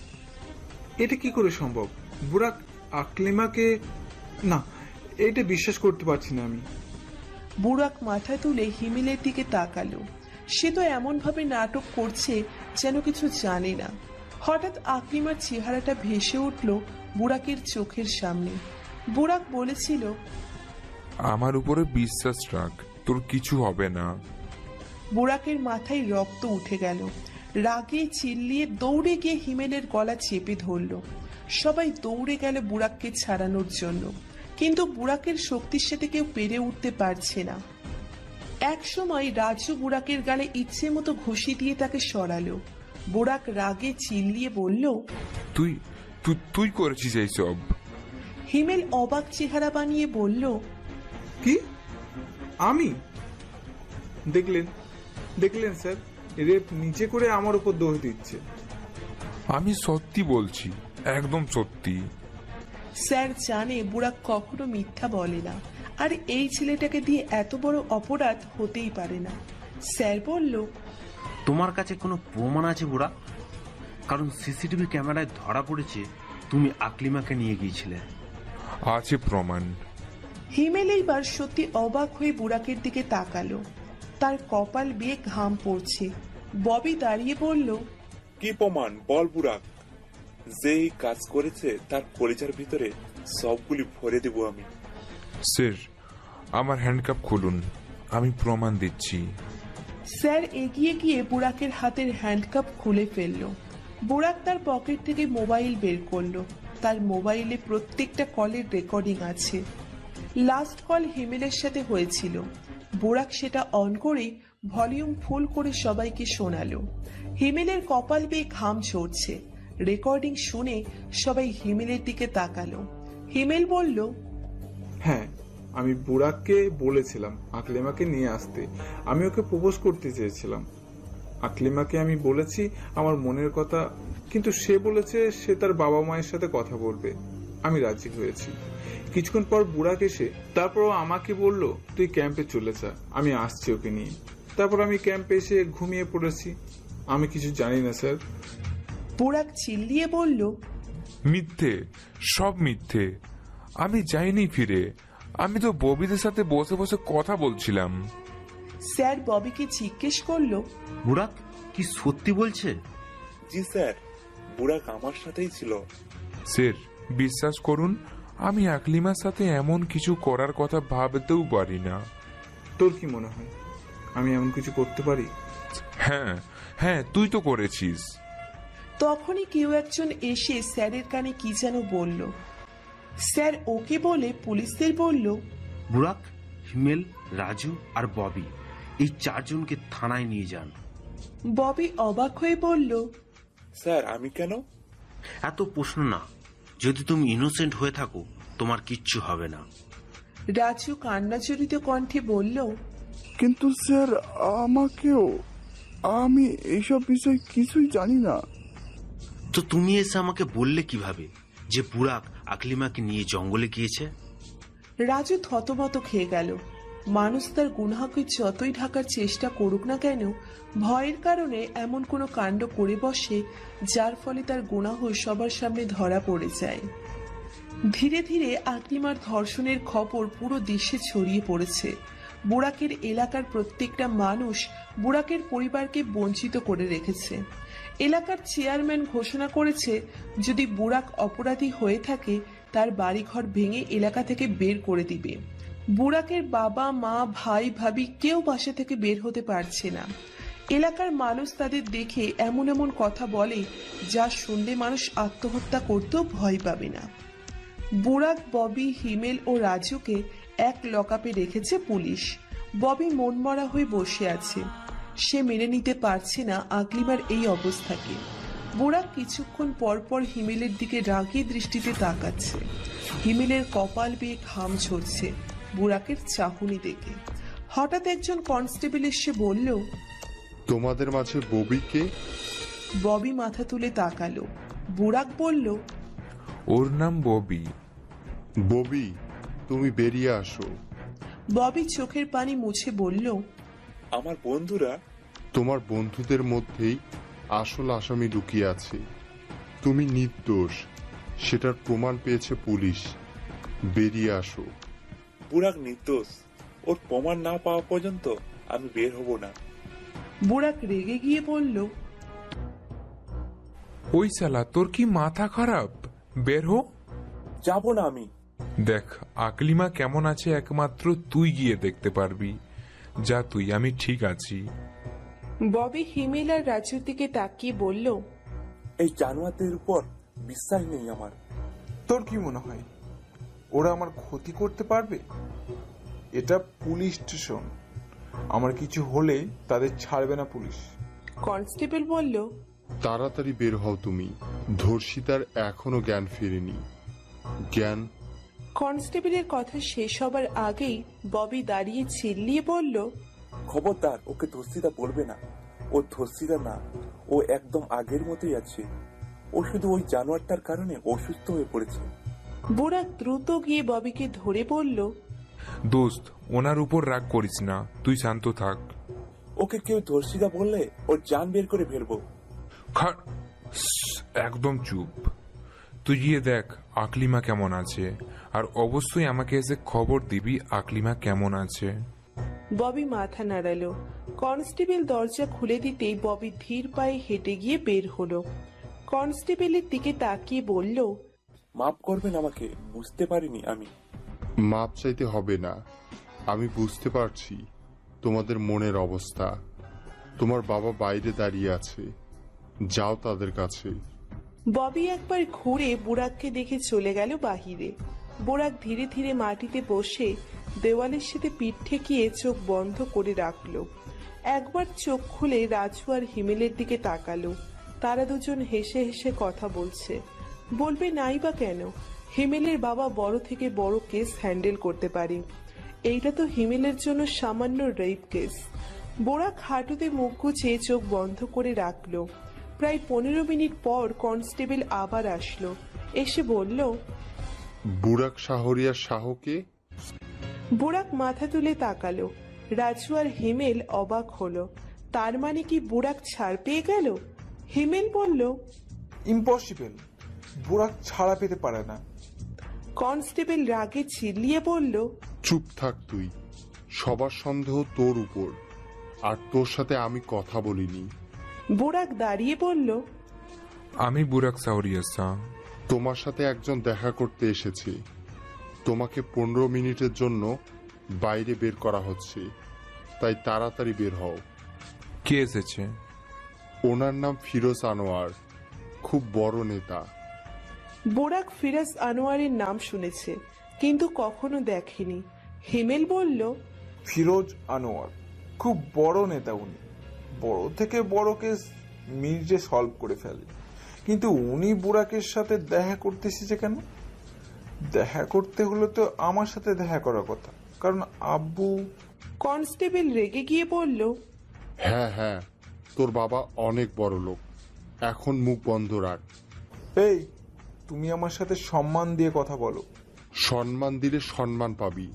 এটা কি করে সম্ভব? বুড়াক আকলিমাকে... না, এটা বিশ্বাস করতে পারছি না আমি। বুড়াক মাথা তুলে হিমেলের দিকে তাকালো। সে তো এমন ভাবে নাটক করছে যেন কিছু জানে না। হঠাৎ আকলিমার চেহারাটা ভেসে উঠল বুড়াকের চোখের সামনে। বুড়াক বলেছিল, আমার উপরে বিশ্বাস রাখ, তোর কিছু হবে না। বুড়াকের মাথায় রক্ত উঠে গেল। রাগে চিল্লিয়ে দৌড়ে গিয়ে হিমেলের গলা চেপে ধরল। সবাই দৌড়ে গেল বুড়াককে ছাড়ানোর জন্য, কিন্তু বুড়াকের শক্তির সাথে কেউ পেরে উঠতে পারছে না। এক সময় রাজু বুড়াকের গালে ইচ্ছে মতো ঘুষি দিয়ে তাকে সরালো। বুড়াক রাগে চিল্লিয়ে বলল, তুই তুই তুই করেছিস এইসব? হিমেল অবাক চেহারা বানিয়ে বলল, কি? আমি? দেখলেন দেখলেন স্যার, রেপ নিচে করে আমার উপর দোষ দিচ্ছে। আমি সত্যি বলছি, একদম সত্যি। স্যার জানে বুড়াক কখনো মিথ্যা বলে না, আর এই ছেলেটাকে দিয়ে এত বড় অপরাধ হতেই পারে না। স্যার বলল, তোমার কাছে কোনো প্রমাণ আছে বুড়া? কারণ সিসিটিভি ক্যামেরায় ধরা পড়েছে তুমি আকলিমাকে নিয়ে গিয়েছিলে। আছে প্রমাণ। হিমেল এইবার সত্যি অবাক হয়ে বুড়াকের দিকে তাকালো। তার কপাল বেয়ে ঘাম পড়ছে। ববি দাঁড়িয়ে বলল, কি প্রমাণ বল বুড়াক? যে এই কাজ করেছে তার কলিজার ভিতরে সবগুলি ভরে দেব আমি। স্যার, আমার হ্যান্ডকাপ খুলুন, আমি প্রমাণ দিচ্ছি। স্যার এগিয়ে গিয়ে বুড়াকের হাতের হ্যান্ডকাপ খুলে ফেলল। বুড়াক তার পকেট থেকে মোবাইল বের করলো। তার মোবাইলে প্রত্যেকটা কলের রেকর্ডিং আছে। লাস্ট কল হিমেলের সাথে হয়েছিল। বুড়াক সেটা অন করে ভলিউম ফুল করে সবাইকে শোনালো। হিমেলের কপাল বেয়ে ঘাম ঝরছে। রেকর্ডিং শুনে সবাই হিমেলের দিকে তাকালো। হিমেল বলল, হ্যাঁ, আমি বুড়াককে বলেছিলাম আকলিমাকে নিয়ে আসতে। আমি ওকে প্রপোজ করতে চেয়েছিলাম। আকলিমাকে আমি বলেছি আমার মনের কথা, কিন্তু সে বলেছে সে তার বাবা মায়ের সাথে কথা বলবে। আমি রাজি হয়েছি। কিছুক্ষণ পর বুড়াক এসে তারপর আমাকে বলল, তুই ক্যাম্পে চলে যা, আমি আসছি ওকে নিয়ে। তারপর আমি ক্যাম্পে এসে ঘুমিয়ে পড়েছি। আমি কিছু জানি না স্যার। বুড়াক চিল্লিয়ে বলল, মিথ্যে, সব মিথ্যে। আমি যাইনি ফিরে, আমি তো ববিদের সাথে বসে বসে কথা বলছিলাম। স্যার ববিকে জিজ্ঞেস করলো, বুড়াক কি সত্যি বলছে? জি স্যার, বুড়াক আমার সাথেই ছিল। স্যার বিশ্বাস করুন, আমি আকলিমার সাথে এমন কিছু করার কথা ভাবতেও পারি না। তোর কি মনে হয় আমি এমন কিছু করতে পারি? হ্যাঁ হ্যাঁ, তুই তো করেছিস। তখনই কেউ একজন এসে স্যারের কানে কি যেন বলল। স্যার ওকে বলে পুলিশদের বলল, বুড়াক, হিমেল, রাজু আর ববি, এই চারজনকে থানায় নিয়ে যান। ববি অবাক হয়ে বলল, স্যার আমি কেন? এত প্রশ্ন না, যদি তুমি ইনোসেন্ট হয়ে থাকো তোমার কিচ্ছু হবে না। রাজু কান্নাজড়িত কণ্ঠে বলল, কিন্তু স্যার আমাকেও, আমি এইসব বিষয় কিছুই জানি না। তো তুমি এসে আমাকে বললে কিভাবে যে বুড়াক আকলিমাকে নিয়ে জঙ্গলে গিয়েছে? রাজু থতমত খেয়ে গেল। মানুষ তার গুনাহকে যতই ঢাকার চেষ্টা করুক না কেন, ভয়ের কারণে এমন কোনো কাণ্ড করে বসে যার ফলে তার গুনাহ সবার সামনে ধরা পড়ে যায়। ধীরে ধীরে আকলিমার ধর্ষণের খবর পুরো দেশে ছড়িয়ে পড়েছে। বুড়াকের এলাকার প্রত্যেকটা মানুষ বুড়াকের পরিবারকে বঞ্চিত করে রেখেছে। এলাকার চেয়ারম্যান ঘোষণা করেছে, যদি বুড়াক অপরাধী হয়ে থাকে তার বাড়িঘর ভেঙে এলাকা থেকে বের করে দিবে। বুড়াকের বাবা মা ভাই ভাবি কেউ বাসা থেকে বের হতে পারছে না। এলাকার মানুষ তাদের দেখে এমন এমন কথা বলে যা শুনলে মানুষ আত্মহত্যা করতেও ভয় পাবে না। বুড়াক, ববি, হিমেল ও রাজুকে এক লকআপে রেখেছে পুলিশ। ববি মনমরা হয়ে বসে আছে। সে মেনে নিতে পারছে না আকলিমার এই অবস্থাকে। বুড়াক কিছুক্ষণ পর পর হিমেলের দিকে রাগী দৃষ্টিতে তাকাচ্ছে। হিমেলের কপাল বেয়ে ঘাম ঝরছে বুড়াকের চাহনি দেখে। হঠাৎ একজন কনস্টেবল এসে বলল, তোমাদের মাঝে ববিকে? ববি মাথা তুলে তাকালো। বুড়াক বলল, ওর নাম ববি। ববি, তুমি বেরিয়ে আসো। ববি চোখের পানি মুছে বলল, আমার বন্ধুরা? তোমার বন্ধুদের মধ্যেই আসল আসামি লুকিয়ে আছে। তুমি নির্দোষ, সেটার প্রমাণ পেয়েছে পুলিশ। বেরিয়ে আসো। বুড়াক নির্দোষ, ওর প্রমাণ না পাওয়া পর্যন্ত আমি বের হব না। বুড়াক রেগে গিয়ে বলল, ওই শালা, তোর কি মাথা খারাপ? বের হো। যাব না আমি। দেখ আকলিমা কেমন আছে একমাত্র তুই গিয়ে দেখতে পারবি। যা তুই, আমি ঠিক আছি। ববি হিমেল আর রাজুর দিকে তাকিয়ে বলল, এই জানোয়ারদের উপর বিশ্বাস নেই আমার। তোর কি মনে হয় ওরা আমার ক্ষতি করতে পারবে? এটা পুলিশ স্টেশন, আমার কিছু হলে তাদের ছাড়বে না পুলিশ। কনস্টেবল বলল, তাড়াতাড়ি বের হও তুমি, ধর্ষিতার এখনো জ্ঞান ফেরেনি। জ্ঞান। কনস্টেবলের কথা শেষ হবার আগেই ববি দাঁড়িয়ে চিল্লিয়ে বলল, খবরদার ওকে ধর্ষিতা বলবে না। ও ধর্ষিতা না, ও একদম আগের মতোই আছে। ও শুধু ওই জানোয়ারটার কারণে অসুস্থ হয়ে পড়েছে। বুড়াক দ্রুত গিয়ে ববিকে ধরে বলল, দোস্ত ওনার উপর রাগ করিস না, তুই শান্ত থাক। ওকে কেউ ধর্ষিতা বললে ওর জান বের করে ফেলবো। একদম চুপ। তুই গিয়ে দেখ আকলিমা কেমন আছে, আর অবশ্যই আমাকে এসে খবর দিবি আকলিমা কেমন আছে। ববি মাথা নাড়ালো। কনস্টেবল দরজা খুলে দিতেই ববি ধীর পায়ে হেঁটে গিয়ে বের হলো। কনস্টেবলের দিকে তাকিয়ে বলল, মাফ করবেন আমাকে, বুঝতে পারিনি আমি। মাপ চাইতে হবে না, আমি বুঝতে পারছি তোমাদের মনের অবস্থা। তোমার বাবা বাইরে দাঁড়িয়ে আছে, যাও তাদের কাছে। ববি একবার ঘুরে বুড়াককে দেখে চলে গেল বাহিরে। বুড়াক ধীরে ধীরে মাটিতে বসে দেওয়ালের সাথে পিঠ ঠেকিয়ে চোখ বন্ধ করে রাখলো। একবার চোখ খুলে রাজু আর হিমেলের দিকে তাকালো। তারা দুজন হেসে হেসে কথা বলছে। বলবে নাই বা কেন, হিমেলের বাবা বড় থেকে বড় কেস হ্যান্ডেল করতে পারে। এইটা তো হিমেলের জন্য সামান্য রেপ কেস। বুড়াক হাঁটুতে মুখ গুছিয়ে চোখ বন্ধ করে রাখলো। প্রায় 15 মিনিট পর কনস্টেবল আবার আসলো। এসে বলল, বুড়াক শাহরিয়ার শাহকে? বুড়াক মাথা তুলে তাকালো। রাজু আর হিমেল অবাক হলো। তার মানে কি বুড়াক ছাড় পেয়ে গেল? হিমেল বলল, ইম্পসিবল, বুড়াক ছাড়া পেতে পারে না। কনস্টেবল রাগে চিল্লিয়ে বলল, চুপ থাক তুই, সবার সন্দেহ তোর উপর, আর তোর সাথে আমি কথা বলিনি। বুড়াক দাঁড়িয়ে বলল, আমি বুড়াক শাহরিয়ার। তোমার সাথে একজন দেখা করতে এসেছে, তোমাকে 15 মিনিটের জন্য বাইরে বের করা হচ্ছে, তাই তাড়াতাড়ি বের হও। কে এসেছে? ওনার নাম ফিরোজ আনোয়ার, খুব বড় নেতা। বুড়াক ফিরোজ আনোয়ারের নাম শুনেছে কিন্তু কখনো দেখেনি। হিমেল বলল, ফিরোজ আনোয়ার খুব বড় নেতা, উনি বড় থেকে বড় কেস মিনিটে সলভ করে ফেলে। কিন্তু উনি বুড়াকের সাথে দেখা করতে এসেছে কেন? দেখা করতে হলে তো আমার সাথে দেখা করার কথা, কারণ আব্বু। কনস্টেবল রেগে গিয়ে বলল, হ্যাঁ হ্যাঁ, তোর বাবা অনেক বড় লোক, এখন মুখ বন্ধ রাখ। এই, তুমি আমার সাথে সম্মান দিয়ে কথা বলো। সম্মান দিলে সম্মান পাবি।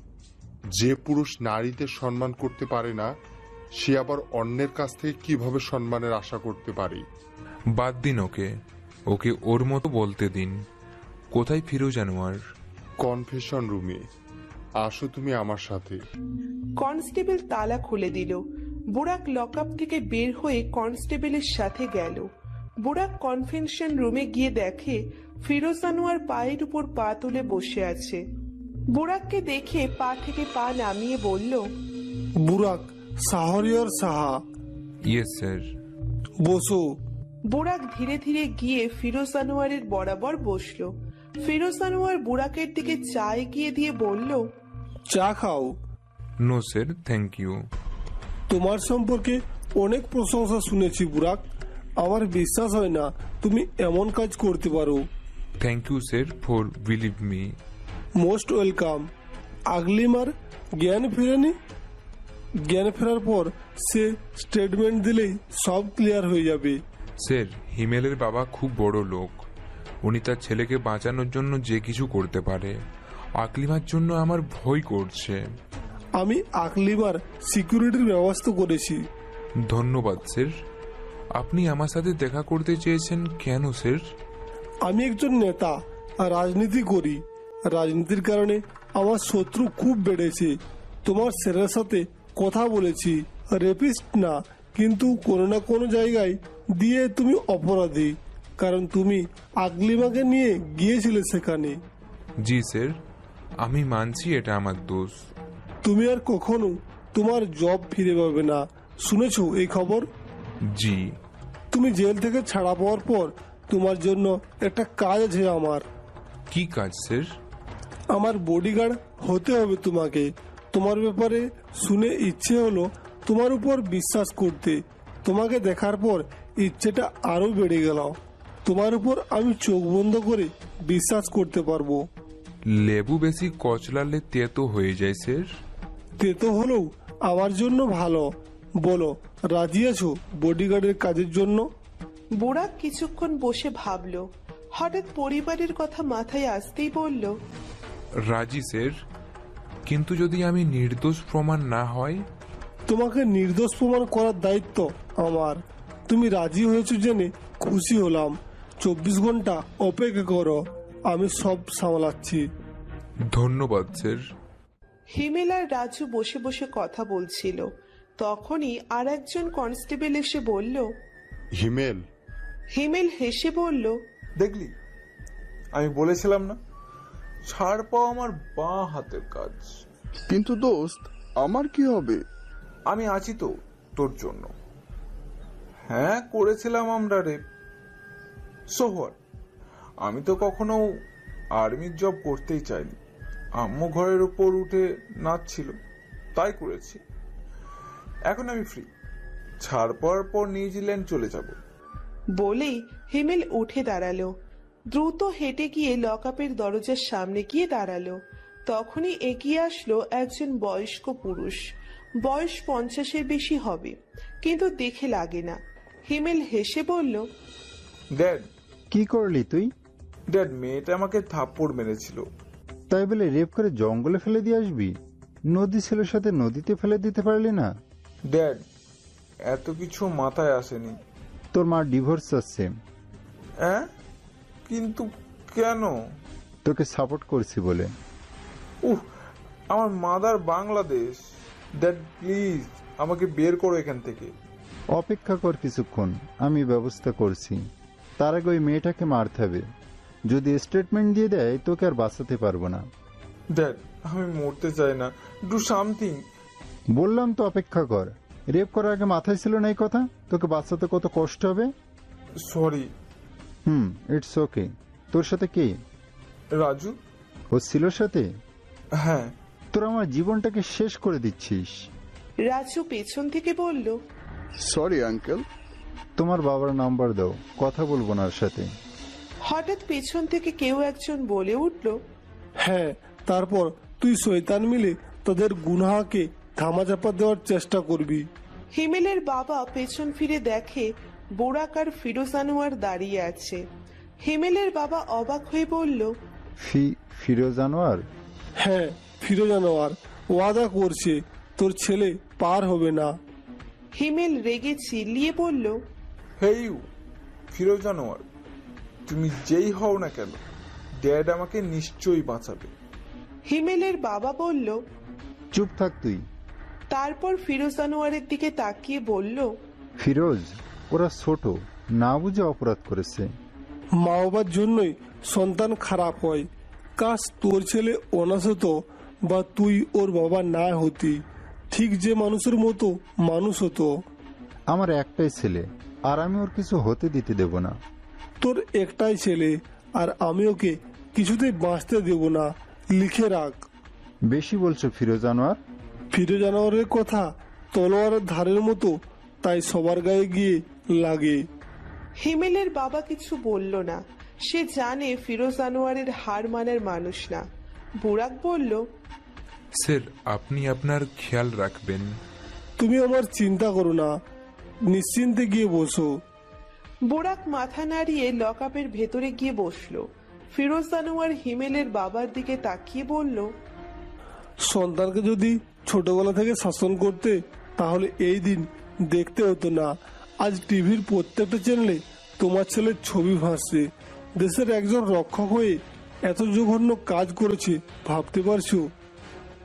যে পুরুষ নারীদের সম্মান করতে পারে না, সে আবার অন্যের কাছ থেকে কিভাবে সম্মানের আশা করতে পারে? বাদ দিন ওকে, ওকে ওর মতো বলতে দিন। কোথায় ফিরোজ আনোয়ার? কনফেশন রুমে, আসো তুমি আমার সাথে। কনস্টেবল তালা খুলে দিল। বুড়াক লকআপ থেকে বের হয়ে কনস্টেবলের সাথে গেল। বুড়াক কনফেশন রুমে গিয়ে দেখে ফিরোজ আনোয়ার পায়ের উপর পা তুলে বসে আছে। বুড়াককে দেখে পা থেকে পা নামিয়ে বলল, Burak Shahriar Saha. Yes sir. বসো। বুড়াক ধীরে ধীরে গিয়ে ফিরোজ আনোয়ারের বরাবর বসলো। ফিরোজ আনোয়ার বুড়াকের দিকে চা এগিয়ে দিয়ে বলল, চা খাও। No sir, thank you. তোমার সম্পর্কে অনেক প্রশংসা শুনেছি বুড়াক, আমার বিশ্বাস হয় না তুমি এমন কাজ করতে পারো। Thank you sir for believe me. Most welcome. আগলিমার জ্ঞান ফেরেনি? জ্ঞান ফেরার পর সে স্টেটমেন্ট দিলেই সব ক্লিয়ার হয়ে যাবে। স্যার, হিমেলের বাবা খুব বড় লোক, উনি তার ছেলেকে বাঁচানোর জন্য যে কিছু করতে পারে। আকলিমার জন্য আমার ভয় করছে। আমি আকলিমার সিকিউরিটির ব্যবস্থা করেছি। ধন্যবাদ স্যার। আপনি আমার সাথে দেখা করতে চেয়েছেন কেন স্যার? আমি একজন নেতা, রাজনীতি করি। রাজনীতির কারণে আমার শত্রু খুব বেড়েছে। তোমার স্যারের সাথে কথা বলেছি, রেপিস্ট না, কিন্তু কোনো না কোনো জায়গায় দিয়ে তুমি অপরাধী, কারণ তুমি আকলিমাকে নিয়ে গিয়েছিলে সেখানে। জি স্যার, আমি মানছি এটা আমার দোষ। তুমি আর কখনো তোমার জব ফিরে পাবে না, শুনেছো এই খবর? জি। তুমি জেল থেকে ছাড়া পাওয়ার পর তোমার জন্য একটা কাজ আছে আমার। কি কাজ স্যার? আমার বডিগার্ড হতে হবে তোমাকে। তোমার ব্যাপারে শুনে ইচ্ছে হলো তোমার উপর বিশ্বাস করতে। তোমাকে দেখার পর ইচ্ছেটা আরো বেড়ে গেল। তোমার উপর আমি চোখ বন্ধ করে বিশ্বাস করতে পারবো। লেবু বেশি কচলালে তেতো হয়ে যায় স্যার। তেতো হলেও আমার জন্য ভালো। বলো, রাজি আছো বডিগার্ডের কাজের জন্য? বুড়াক কিছুক্ষণ বসে ভাবলো, হঠাৎ পরিবারের কথা মাথায় আসতেই বলল, রাজি স্যার, কিন্তু যদি আমি নির্দোষ প্রমাণ না হয়? তোমাকে নির্দোষ প্রমাণ করার দায়িত্ব আমার। তুমি রাজি হয়েছো জেনে খুশি হলাম। 24 ঘন্টা অপেক্ষা করো, আমি সব সামলাচ্ছি। ধন্যবাদ স্যার। হিমেল আর রাজু বসে বসে কথা বলছিল। তখনই আর একজন কনস্টেবল এসে বলল, হিমেল। হিমেল হেসে বলল, দেখলি, আমি বলেছিলাম না, ছাড় পাওয়া আমার বাঁ হাতের কাজ। কিন্তু দোস্ত, আমার কি হবে? আমি আছি তো তোর জন্য। হ্যাঁ, করেছিলাম আমরা রেপ। So what? আমি তো কখনো আর্মির জব করতেই চাইনি। আম্মু ঘরের উপর উঠে নাচছিল, তাই করেছি। এখন আমি ফ্রি। ছাড় পাওয়ার পর নিউজিল্যান্ড চলে যাব। বলেই হিমেল উঠে দাঁড়ালো। দ্রুত হেঁটে গিয়ে লকআপের দরজার সামনে গিয়ে দাঁড়ালো। তখনই এগিয়ে আসলো একজন বয়স্ক পুরুষ। বয়স 50-এর বেশি হবে, কিন্তু দেখে লাগে না। হিমেল হেসে বলল, ড্যাড। কি করলি তুই? ড্যাড, মেয়েটা আমাকে থাপ্পড় মেরেছিল। তাই বলে রেপ করে জঙ্গলে ফেলে দিয়ে আসবি? নদী ছেলের সাথে নদীতে ফেলে দিতে পারলি না? ড্যাড, এত কিছু মাথায় আসেনি। তোর মা ডিভোর্স চাচ্ছে। হ্যাঁ, কিন্তু কেন? তোকে সাপোর্ট করছি বলে। আমার মাদার বাংলাদেশ। ড্যাড প্লিজ, আমাকে বের করো এখান থেকে। অপেক্ষা কর কিছুক্ষণ, আমি ব্যবস্থা করছি। তার আগে ওই মেয়েটাকে মারতে হবে। যদি স্টেটমেন্ট দিয়ে দেয় তোকে আর বাঁচাতে পারবো না। ড্যাড, আমি মরতে চাই না। Do something. বললাম তো অপেক্ষা কর। রেপ করার আগে মাথায় ছিল না এই কথা? তোকে বাঁচাতে কত কষ্ট হবে। সরি। It's okay. তোর সাথে কে? রাজু। ও ছিল সাথে? হ্যাঁ। তোর আমার জীবনটাকে শেষ করে দিচ্ছিস। রাজু পেছন থেকে বলল, সরি আঙ্কেল। তোমার বাবার নাম্বার দাও, কথা বলবো না ওর সাথে। হঠাৎ পেছন থেকে কেউ একজন বলে উঠল, হ্যাঁ, তারপর তুই শয়তান মিলে তাদের গুনাহকে ধামাচাপা দেওয়ার চেষ্টা করবি। হিমেলের বাবা পেছন ফিরে দেখে বোরাক আর ফিরোজ আনোয়ার দাঁড়িয়ে আছে। হিমেলের বাবা অবাক হয়ে বলল, ফিরোজ আনোয়ার? হ্যাঁ, ফিরোজ আনোয়ার ওয়াদা করছে তোর ছেলে পার হবে না। হিমেল রেগে চিল্লিয়ে বলল, হেই ফিরোজ আনোয়ার, তুমি যেই হও না কেন, ড্যাড আমাকে নিশ্চয়ই বাঁচাবে। হিমেলের বাবা বলল, চুপ থাক তুই। তারপর ফিরোজ আনোয়ারের দিকে তাকিয়ে বলল, ফিরোজ, ওরা ছোট, না বুঝে অপরাধ করেছে। মা বাবার জন্যই সন্তান খারাপ হয়। কাশ তোর ছেলে অনাথ হতো, বা তুই ওর বাবা না হতি, ঠিক যে মানুষের মতো মানুষ হতো। আমার একটাই ছেলে, আর আমি ওর কিছু হতে দিতে দেব না। তোর একটাই ছেলে, আর আমি ওকে কিছুতেই বাঁচতে দেব না, লিখে রাখ। বেশি বলছো ফিরোজ আনোয়ার। ফিরোজ আনোয়ারের কথা তলোয়ারের ধারের মতো, তাই সবার গায়ে গিয়ে লাগে। হিমেলের বাবা কিছু বলল না। সে জানে ফিরোজ আনোয়ারের হার মানার মানুষ না। বুরাক বলল, স্যার, আপনি আপনার খেয়াল রাখবেন। তুমি আমার চিন্তা করো না, নিশ্চিন্তে গিয়ে বসো। বুরাক মাথা নাড়িয়ে লকআপের ভেতরে গিয়ে বসলো। ফিরোজ আনোয়ার হিমেলের বাবার দিকে তাকিয়ে বলল, সন্তানকে যদি ছোটবেলা থেকে শাসন করতে, তাহলে এই দিন দেখতে হতো না। আজ টিভির প্রত্যেকটা চ্যানেলে তোমার ছেলের ছবি ভাসছে। দেশের একজন রক্ষক হয়ে এত জঘন্য কাজ করেছে, ভাবতে পারছো?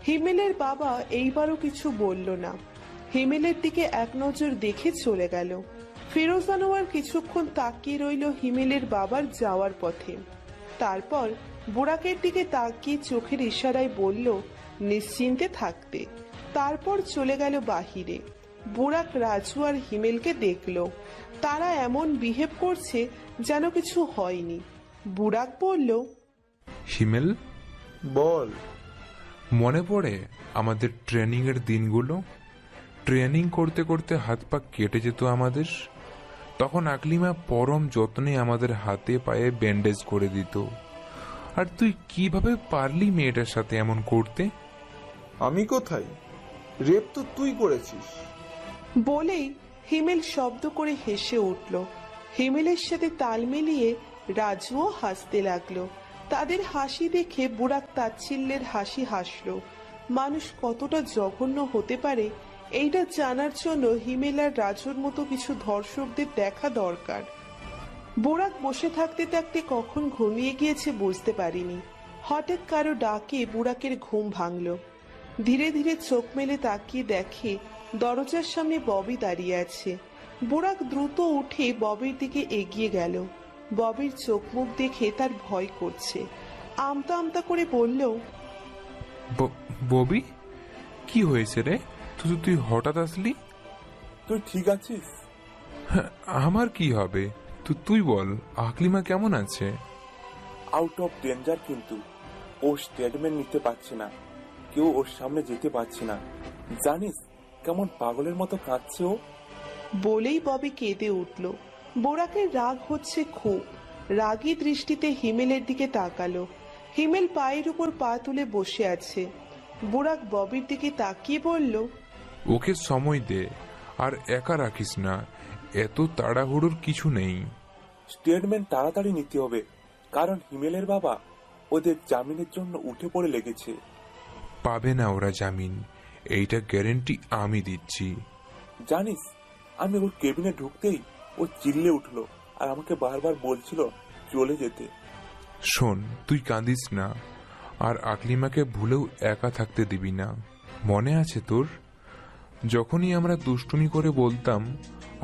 হিমেলের বাবা এইবারও কিছু বলল না। হিমেলের দিকে এক নজর দেখে চলে গেল। ফিরোজ আনোয়ার কিছুক্ষণ তাকিয়ে রইল হিমেলের বাবার যাওয়ার পথে। তারপর বুড়াকের দিকে তাকিয়ে চোখের ইশারায় বলল নিশ্চিন্তে থাকতে। তারপর চলে গেল বাহিরে। বুড়াক রাজু আর হিমেলকে দেখলো, তারা এমন বিহেভ করছে যেন কিছু হয়নি। বুড়াক বলল, হিমেল বল। মনে পড়ে আমাদের ট্রেনিং এর দিনগুলো? ট্রেনিং করতে করতে হাত পা কেটে যেত আমাদের। তখন আকলিমা পরম যত্নে আমাদের হাতে পায়ে ব্যান্ডেজ করে দিত। আর তুই কিভাবে পারলি মেয়েটার সাথে এমন করতে? আমি কোথায়? রেপ তো তুই করেছিস। বলেই হিমেল শব্দ করে হেসে উঠল। হিমেলের সাথে তাল মিলিয়ে রাজুও হাসতে লাগলো। তাদের হাসি দেখে বুড়াক তাচ্ছিল্যের হাসি হাসলো। মানুষ কতটা জঘন্য হতে পারে এইটা জানার জন্য হিমেল আর রাজুর মতো কিছু ধর্ষকদের দেখা দরকার। বুড়াক বসে থাকতে থাকতে কখন ঘুমিয়ে গিয়েছে বুঝতে পারিনি। হঠাৎ কারো ডাকে বুড়াকের ঘুম ভাঙল। ধীরে ধীরে চোখ মেলে তাকিয়ে দেখে দরজার সামনে ববি দাঁড়িয়ে আছে। বুড়াক দ্রুত উঠে ববির দিকে এগিয়ে গেল। ববির চোখ মুখ দেখে তার ভয় করছে। আমতা আমতা করে বলল, ববি কি হয়েছে রে? তুই হঠাৎ আসলি? তুই ঠিক আছিস? আমার কি হবে, তুই বল। আকলিমা কেমন আছে? আউট অফ ডেঞ্জার, কিন্তু ও স্টেটমেন্ট নিতে পারছে না। কেউ ওর সামনে যেতে পারছে না। জানিস কেমন পাগলের মতো কাঁদছে ও? বলেই ববি কেঁদে উঠল। বোরাকের রাগ হচ্ছে খুব। রাগী দৃষ্টিতে হিমেলের দিকে তাকালো। হিমেল পায়ের উপর পা তুলে বসে আছে। বোরাক ববির দিকে তাকিয়ে বলল, ওকে সময় দে, আর একা রাখিস না। এত তাড়াহুড়োর কিছু নেই। স্টেটমেন্ট তাড়াতাড়ি নিতে হবে, কারণ হিমেলের বাবা ওদের জামিনের জন্য উঠে পড়ে লেগেছে। পাবে না ওরা জামিন, এইটা গ্যারেন্টি আমি দিচ্ছি। জানিস আমি ওর কেবিনে ঢুকতেই ও চিল্লে উঠলো আর আমাকে বারবার বলছিল চলে যেতে। শোন, তুই কাঁদিস না, আর আকলিমাকে ভুলেও একা থাকতে দিবি না। মনে আছে তোর, যখনই আমরা দুষ্টুমি করে বলতাম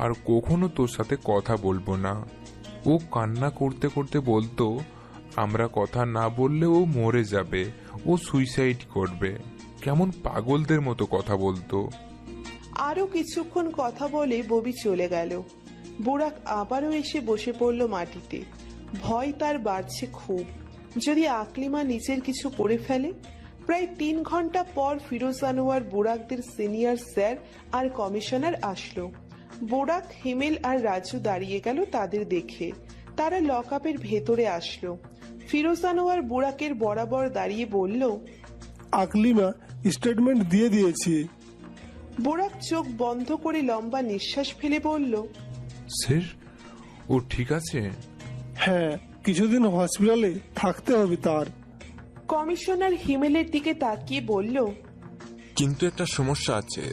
আর কখনো তোর সাথে কথা বলবো না, ও কান্না করতে করতে বলতো আমরা কথা না বললে ও মরে যাবে, ও সুইসাইড করবে। কেমন পাগলদের মতো কথা বলতো। আরো কিছুক্ষণ কথা বলে ববি চলে গেল। বুড়াক আবারও এসে বসে পড়ল মাটিতে। ভয় তার বাড়ছে খুব। যদি আকলিমা নিজের কিছু করে ফেলে। প্রায় 3 ঘন্টা পর ফিরোজ আনোয়ার বুড়াকদের সিনিয়র স্যার আর কমিশনার আসলো। বুড়াক, হিমেল আর রাজু দাঁড়িয়ে গেল তাদের দেখে। তারা লকআপের ভেতরে আসলো। ফিরোজ আনোয়ার বুড়াকের বরাবর দাঁড়িয়ে বলল, আকলিমা স্টেটমেন্ট দিয়ে দিয়েছি। বুড়াক চোখ বন্ধ করে লম্বা নিঃশ্বাস ফেলে বলল, স্যার ও ঠিক আছে? হ্যাঁ, কিছুদিন হসপিটালে থাকতে হবে তার। কমিশনার হিমেলের দিকে তাকিয়ে বলল, কিন্তু একটা সমস্যা আছে,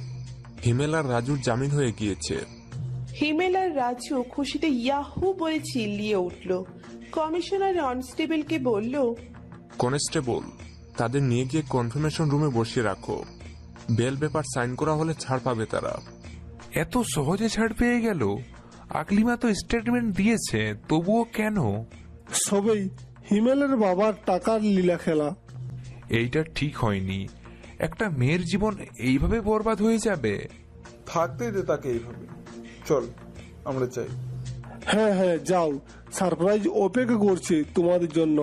হিমেল আর রাজুর জামিন হয়ে গিয়েছে। হিমেল আর রাজু খুশিতে ইয়াহু বলে চিল্লিয়ে উঠল। কমিশনার কনস্টেবলকে বলল, কনস্টেবল, তাদের নিয়ে গিয়ে কনফার্মেশন রুমে বসিয়ে রাখো। বেল পেপার সাইন করা হলে ছাড় পাবে তারা। এত সহজে ছাড় পেয়ে গেল? আকলিমা তো স্টেটমেন্ট দিয়েছে, তবুও কেন? সবাই হিমেলের বাবার টাকার লীলা খেলা। এইটা ঠিক হয়নি। একটা মেয়ের জীবন এইভাবে বরবাদ হয়ে যাবে? থাকতে দে তাকে এইভাবে। চল আমরা যাই। হ্যাঁ হ্যাঁ যাও, সারপ্রাইজ অপেক্ষা করছে তোমাদের জন্য।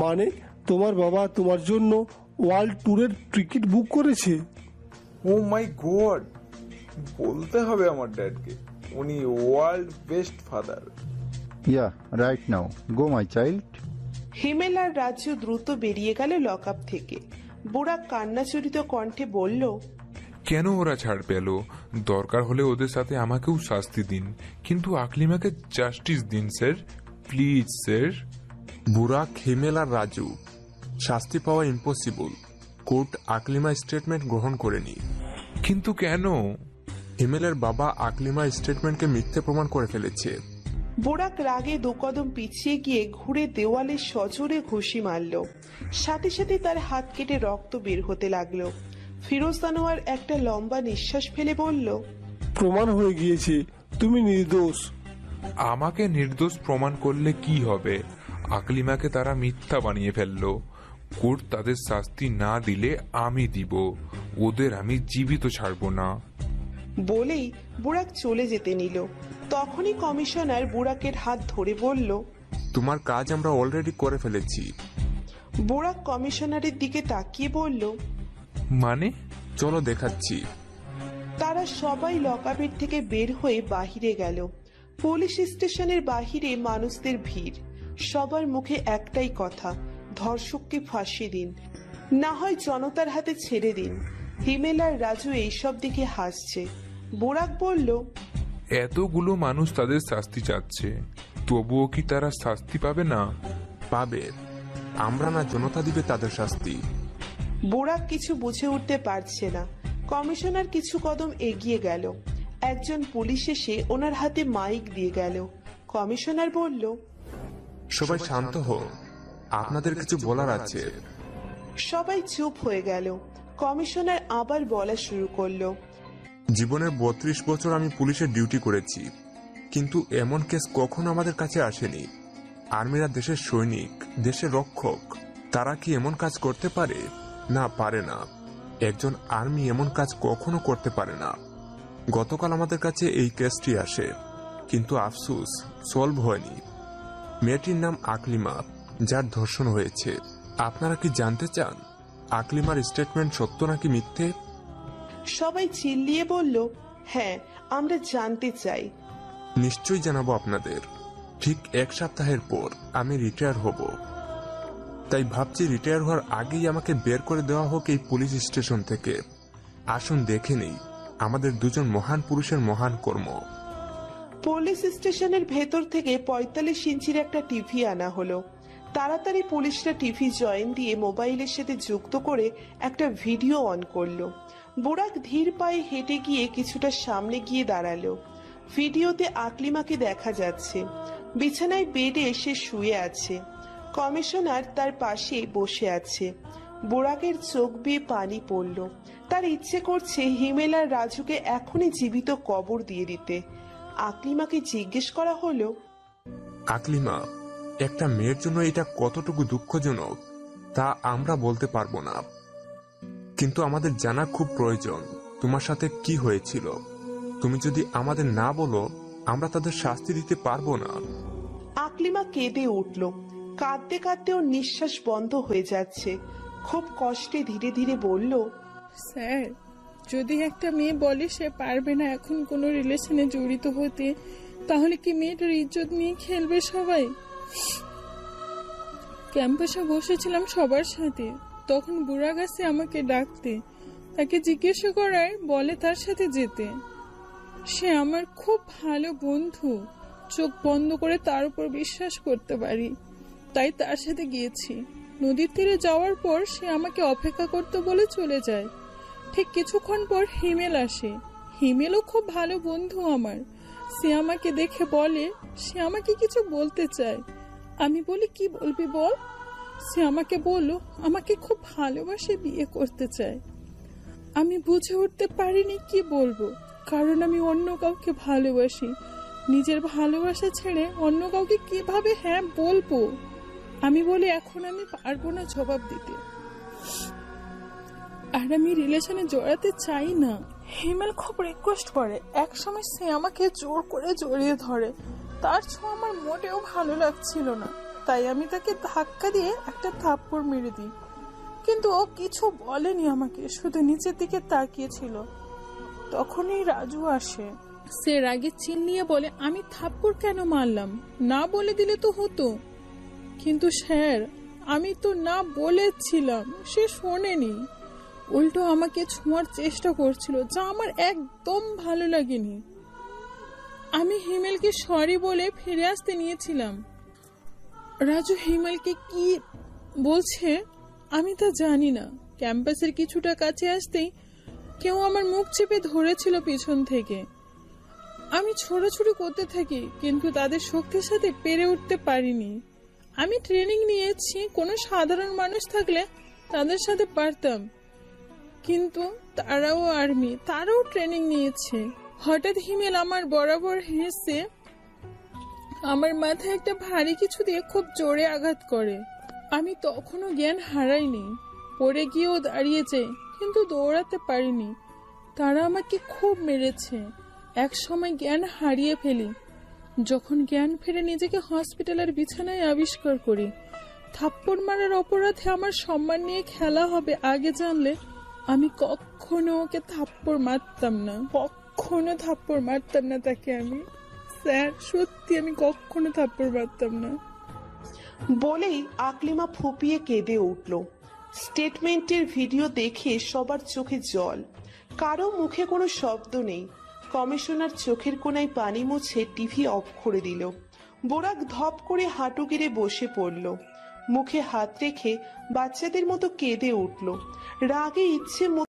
মানে তোমার বাবা তোমার জন্য ওয়ার্ল্ড ট্যুরের টিকিট বুক করেছে। ও মাই গড, বলতে হবে আমার ড্যাডকে, উনি world best father. Yeah right now, go my child. Himel আর রাজু দ্রুত বেরিয়ে গেল লকআপ থেকে। বুড়া কান্নাচরিত কণ্ঠে বলল, কেন ওরা ছাড় পেল? দরকার হলে ওদের সাথে আমাকেও শাস্তি দিন, কিন্তু আকলিমাকে জাস্টিস দিন স্যার, প্লিজ স্যার। বুড়াক, হিমেল আর রাজু, শাস্তি পাওয়া ইম্পসিবল। কোর্ট আকলিমা স্টেটমেন্ট গ্রহণ করেনি। কিন্তু কেন? হিমেলের বাবা আকলিমা স্টেটমেন্টকে মিথ্যে প্রমাণ করে ফেলেছে। বুড়াক রাগে 2 কদম পিছিয়ে গিয়ে ঘুরে দেওয়ালে সজোরে ঘুষি মারল। সাথে সাথে তার হাত কেটে রক্ত বের হতে লাগলো। ফিরোজ আনোয়ার একটা লম্বা নিঃশ্বাস ফেলে বলল, প্রমাণ হয়ে গিয়েছে, তুমি নির্দোষ। আমাকে নির্দোষ প্রমাণ করলে কি হবে? আকলিমাকে তারা মিথ্যা বানিয়ে ফেললো। কোর্ট তাদের শাস্তি না দিলে আমি দিব, ওদের আমি জীবিত ছাড়বো না। বলেই বুড়াক চলে যেতে নিল। তখনই কমিশনার বুড়াকের হাত ধরে বলল, তোমার কাজ আমরা অলরেডি করে ফেলেছি। বুড়াক কমিশনারের দিকে তাকিয়ে বলল, মানে? চলো দেখাচ্ছি। তারা সবাই লকআপের থেকে বের হয়ে বাহিরে গেল। পুলিশ স্টেশনের বাহিরে মানুষদের ভিড়, সবার মুখে একটাই কথা, ধর্ষককে ফাঁসি দিন, না হয় জনতার হাতে ছেড়ে দিন। হিমেল আর রাজু এইসব দেখে হাসছে। বুড়াক বলল, এতগুলো মানুষ তাদের শাস্তি চাচ্ছে, তবুও কি তারা শাস্তি পাবে না? পাবে, আমরা না, জনতা দিবে তাদের শাস্তি। বুড়াক কিছু বুঝে উঠতে পারছে না। কমিশনার কিছু কদম এগিয়ে গেল। একজন পুলিশ এসে ওনার হাতে মাইক দিয়ে গেল। কমিশনার বলল, সবাই শান্ত হও, আপনাদের কিছু বলার আছে। সবাই চুপ হয়ে গেল। কমিশনার আবার বলা শুরু করলো, জীবনের 32 বছর আমি পুলিশের ডিউটি করেছি, কিন্তু এমন কেস কখনো আমাদের কাছে আসেনি। আর্মিরা দেশের সৈনিক, দেশের রক্ষক, তারা কি এমন কাজ করতে পারে? না, পারে না। একজন আর্মি এমন কাজ কখনো করতে পারে না। গতকাল আমাদের কাছে এই কেসটি আসে, কিন্তু আফসোস, সলভ হয়নি। মেয়েটির নাম আকলিমা, যার ধর্ষণ হয়েছে। আপনারা কি জানতে চান আকলিমার স্টেটমেন্ট সত্য নাকি মিথ্যে? সবাই চিল্লিয়ে বলল, হ্যাঁ, আমরা জানতে চাই। নিশ্চয়ই জানাবো আপনাদের। ঠিক 1 সপ্তাহের পর আমি রিটায়ার হব, তাই ভাবছি রিটায়ার হওয়ার আগেই আমাকে বের করে দেওয়া হোক এই পুলিশ স্টেশন থেকে। আসুন দেখে নেই আমাদের দুজন মহান পুরুষের মহান কর্ম। পুলিশ স্টেশনের ভেতর থেকে 45 ইঞ্চির একটা টিভি আনা হলো। তাড়াতাড়ি পুলিশরা টিভি জয়েন দিয়ে মোবাইলের সাথে যুক্ত করে একটা ভিডিও অন করলো। বুড়াক ধীর পায়ে হেঁটে গিয়ে কিছুটা সামনে গিয়ে দাঁড়ালো। ভিডিওতে আকলিমাকে দেখা যাচ্ছে, বিছানায় বেডে এসে শুয়ে আছে। কমিশনার তার পাশে বসে আছে। বুড়াকের চোখ বেয়ে পানি পড়ল। তার ইচ্ছে করছে হিমেল আর রাজুকে এখনই জীবিত কবর দিয়ে দিতে। আকলিমাকে জিজ্ঞেস করা হলো, আকলিমা, একটা মেয়ের জন্য এটা কতটুকু দুঃখজনক তা আমরা বলতে পারবো না, কিন্তু আমাদের জানা খুব প্রয়োজন তোমার সাথে কি হয়েছিল। তুমি যদি আমাদের না বলো, আমরা তাদের শাস্তি দিতে পারবো না। আকলিমা কেঁদে উঠল। কাঁদতে কাঁদতে ওর নিঃশ্বাস বন্ধ হয়ে যাচ্ছে। খুব কষ্টে ধীরে ধীরে বলল, স্যার, যদি একটা মেয়ে বলে সে পারবে না এখন কোনো রিলেশনে জড়িত হতে, তাহলে কি মেয়েটার ইজ্জত নিয়ে খেলবে সবাই? ক্যাম্পাসে বসেছিলাম সবার সাথে, তখন বুড়া গাছে আমাকে ডাকতে, তাকে জিজ্ঞেস করায় বলে তার সাথে যেতে। সে আমার খুব ভালো বন্ধু, চোখ বন্ধ করে তার উপর বিশ্বাস করতে পারি, তাই তার সাথে গিয়েছি। নদীর তীরে যাওয়ার পর সে আমাকে অপেক্ষা করতে বলে চলে যায়। ঠিক কিছুক্ষণ পর হিমেল আসে। হিমেলও খুব ভালো বন্ধু আমার। সে আমাকে দেখে বলে সে আমাকে কিছু বলতে চায়। আমি বলি, কি বলবি বল? সে আমাকে বলল আমাকে খুব ভালোবাসে, বিয়ে করতে চায়। আমি বুঝে উঠতে পারিনি কি বলবো, কারণ আমি অন্য কাউকে ভালোবাসি। নিজের ভালোবাসা ছেড়ে অন্য কাউকে কিভাবে হ্যাঁ বলবো? আমি বলি এখন আমি পারবো না জবাব দিতে, আর আমি রিলেশনে জড়াতে চাই না। হিমেল খুব রিকোয়েস্ট করে। একসময় সে আমাকে জোর করে জড়িয়ে ধরে। তার ছোঁয়া আমার মোটেও ভালো লাগছিল না, তাই আমি তাকে ধাক্কা দিয়ে একটা থাপ্পড় মেরে দিই। কিন্তু ও কিছু বলেনি আমাকে, শুধু নিচের দিকে তাকিয়েছিল। তখনই রাজু আসে। সে রাগে চিল্লিয়ে বলে আমি থাপ্পড় কেন মারলাম, না বলে দিলে তো হতো। কিন্তু স্যার, আমি তো না বলেছিলাম। সে শোনেনি, উল্টো আমাকে ছোঁয়ার চেষ্টা করছিল, যা আমার একদম ভালো লাগেনি। আমি হিমেলকে সরি বলে ফিরে আসতে নিয়েছিলাম। রাজু হিমেলকে কি বলছে আমি তা জানি না। ক্যাম্পাসের কিছুটা কাছে আসতেই কেউ আমার মুখ চেপে ধরেছিল পিছন থেকে। আমি ছোটাছুটি করতে থাকি, কিন্তু তাদের শক্তির সাথে পেরে উঠতে পারিনি। আমি ট্রেনিং নিয়েছি, কোনো সাধারণ মানুষ থাকলে তাদের সাথে পারতাম, কিন্তু তারাও আর্মি, তারাও ট্রেনিং নিয়েছে। হঠাৎ হিমেল আমার বরাবর হেসে আমার মাথায় একটা ভারী কিছু দিয়ে খুব জোরে আঘাত করে। আমি তখনও জ্ঞান হারাইনি, পড়ে গিয়েও দাঁড়িয়েছে, কিন্তু দৌড়াতে পারিনি। তারা আমাকে খুব মেরেছে, এক সময় জ্ঞান হারিয়ে ফেলি। যখন জ্ঞান ফিরে নিজেকে হসপিটালের বিছানায় আবিষ্কার করি। থাপ্পড় মারার অপরাধে আমার সম্মান নিয়ে খেলা হবে আগে জানলে আমি কখনো ওকে থাপ্পড় মারতাম না, কখনো থাপ্পড় মারতাম না তাকে। আমি স্যার, সত্যি আমি কখনো থাপ্পড় মারতাম না। বলেই আকলিমা ফুপিয়ে কেঁদে উঠল। স্টেটমেন্টের ভিডিও দেখে সবার চোখে জল, কারো মুখে কোনো শব্দ নেই। কমিশনার চোখের কোণায় পানি মুছে টিভি অফ করে দিল। বোরাক ধপ করে হাঁটু গেড়ে বসে পড়ল, মুখে হাত রেখে বাচ্চাদের মতো কেঁদে উঠল। রাগে ইচ্ছে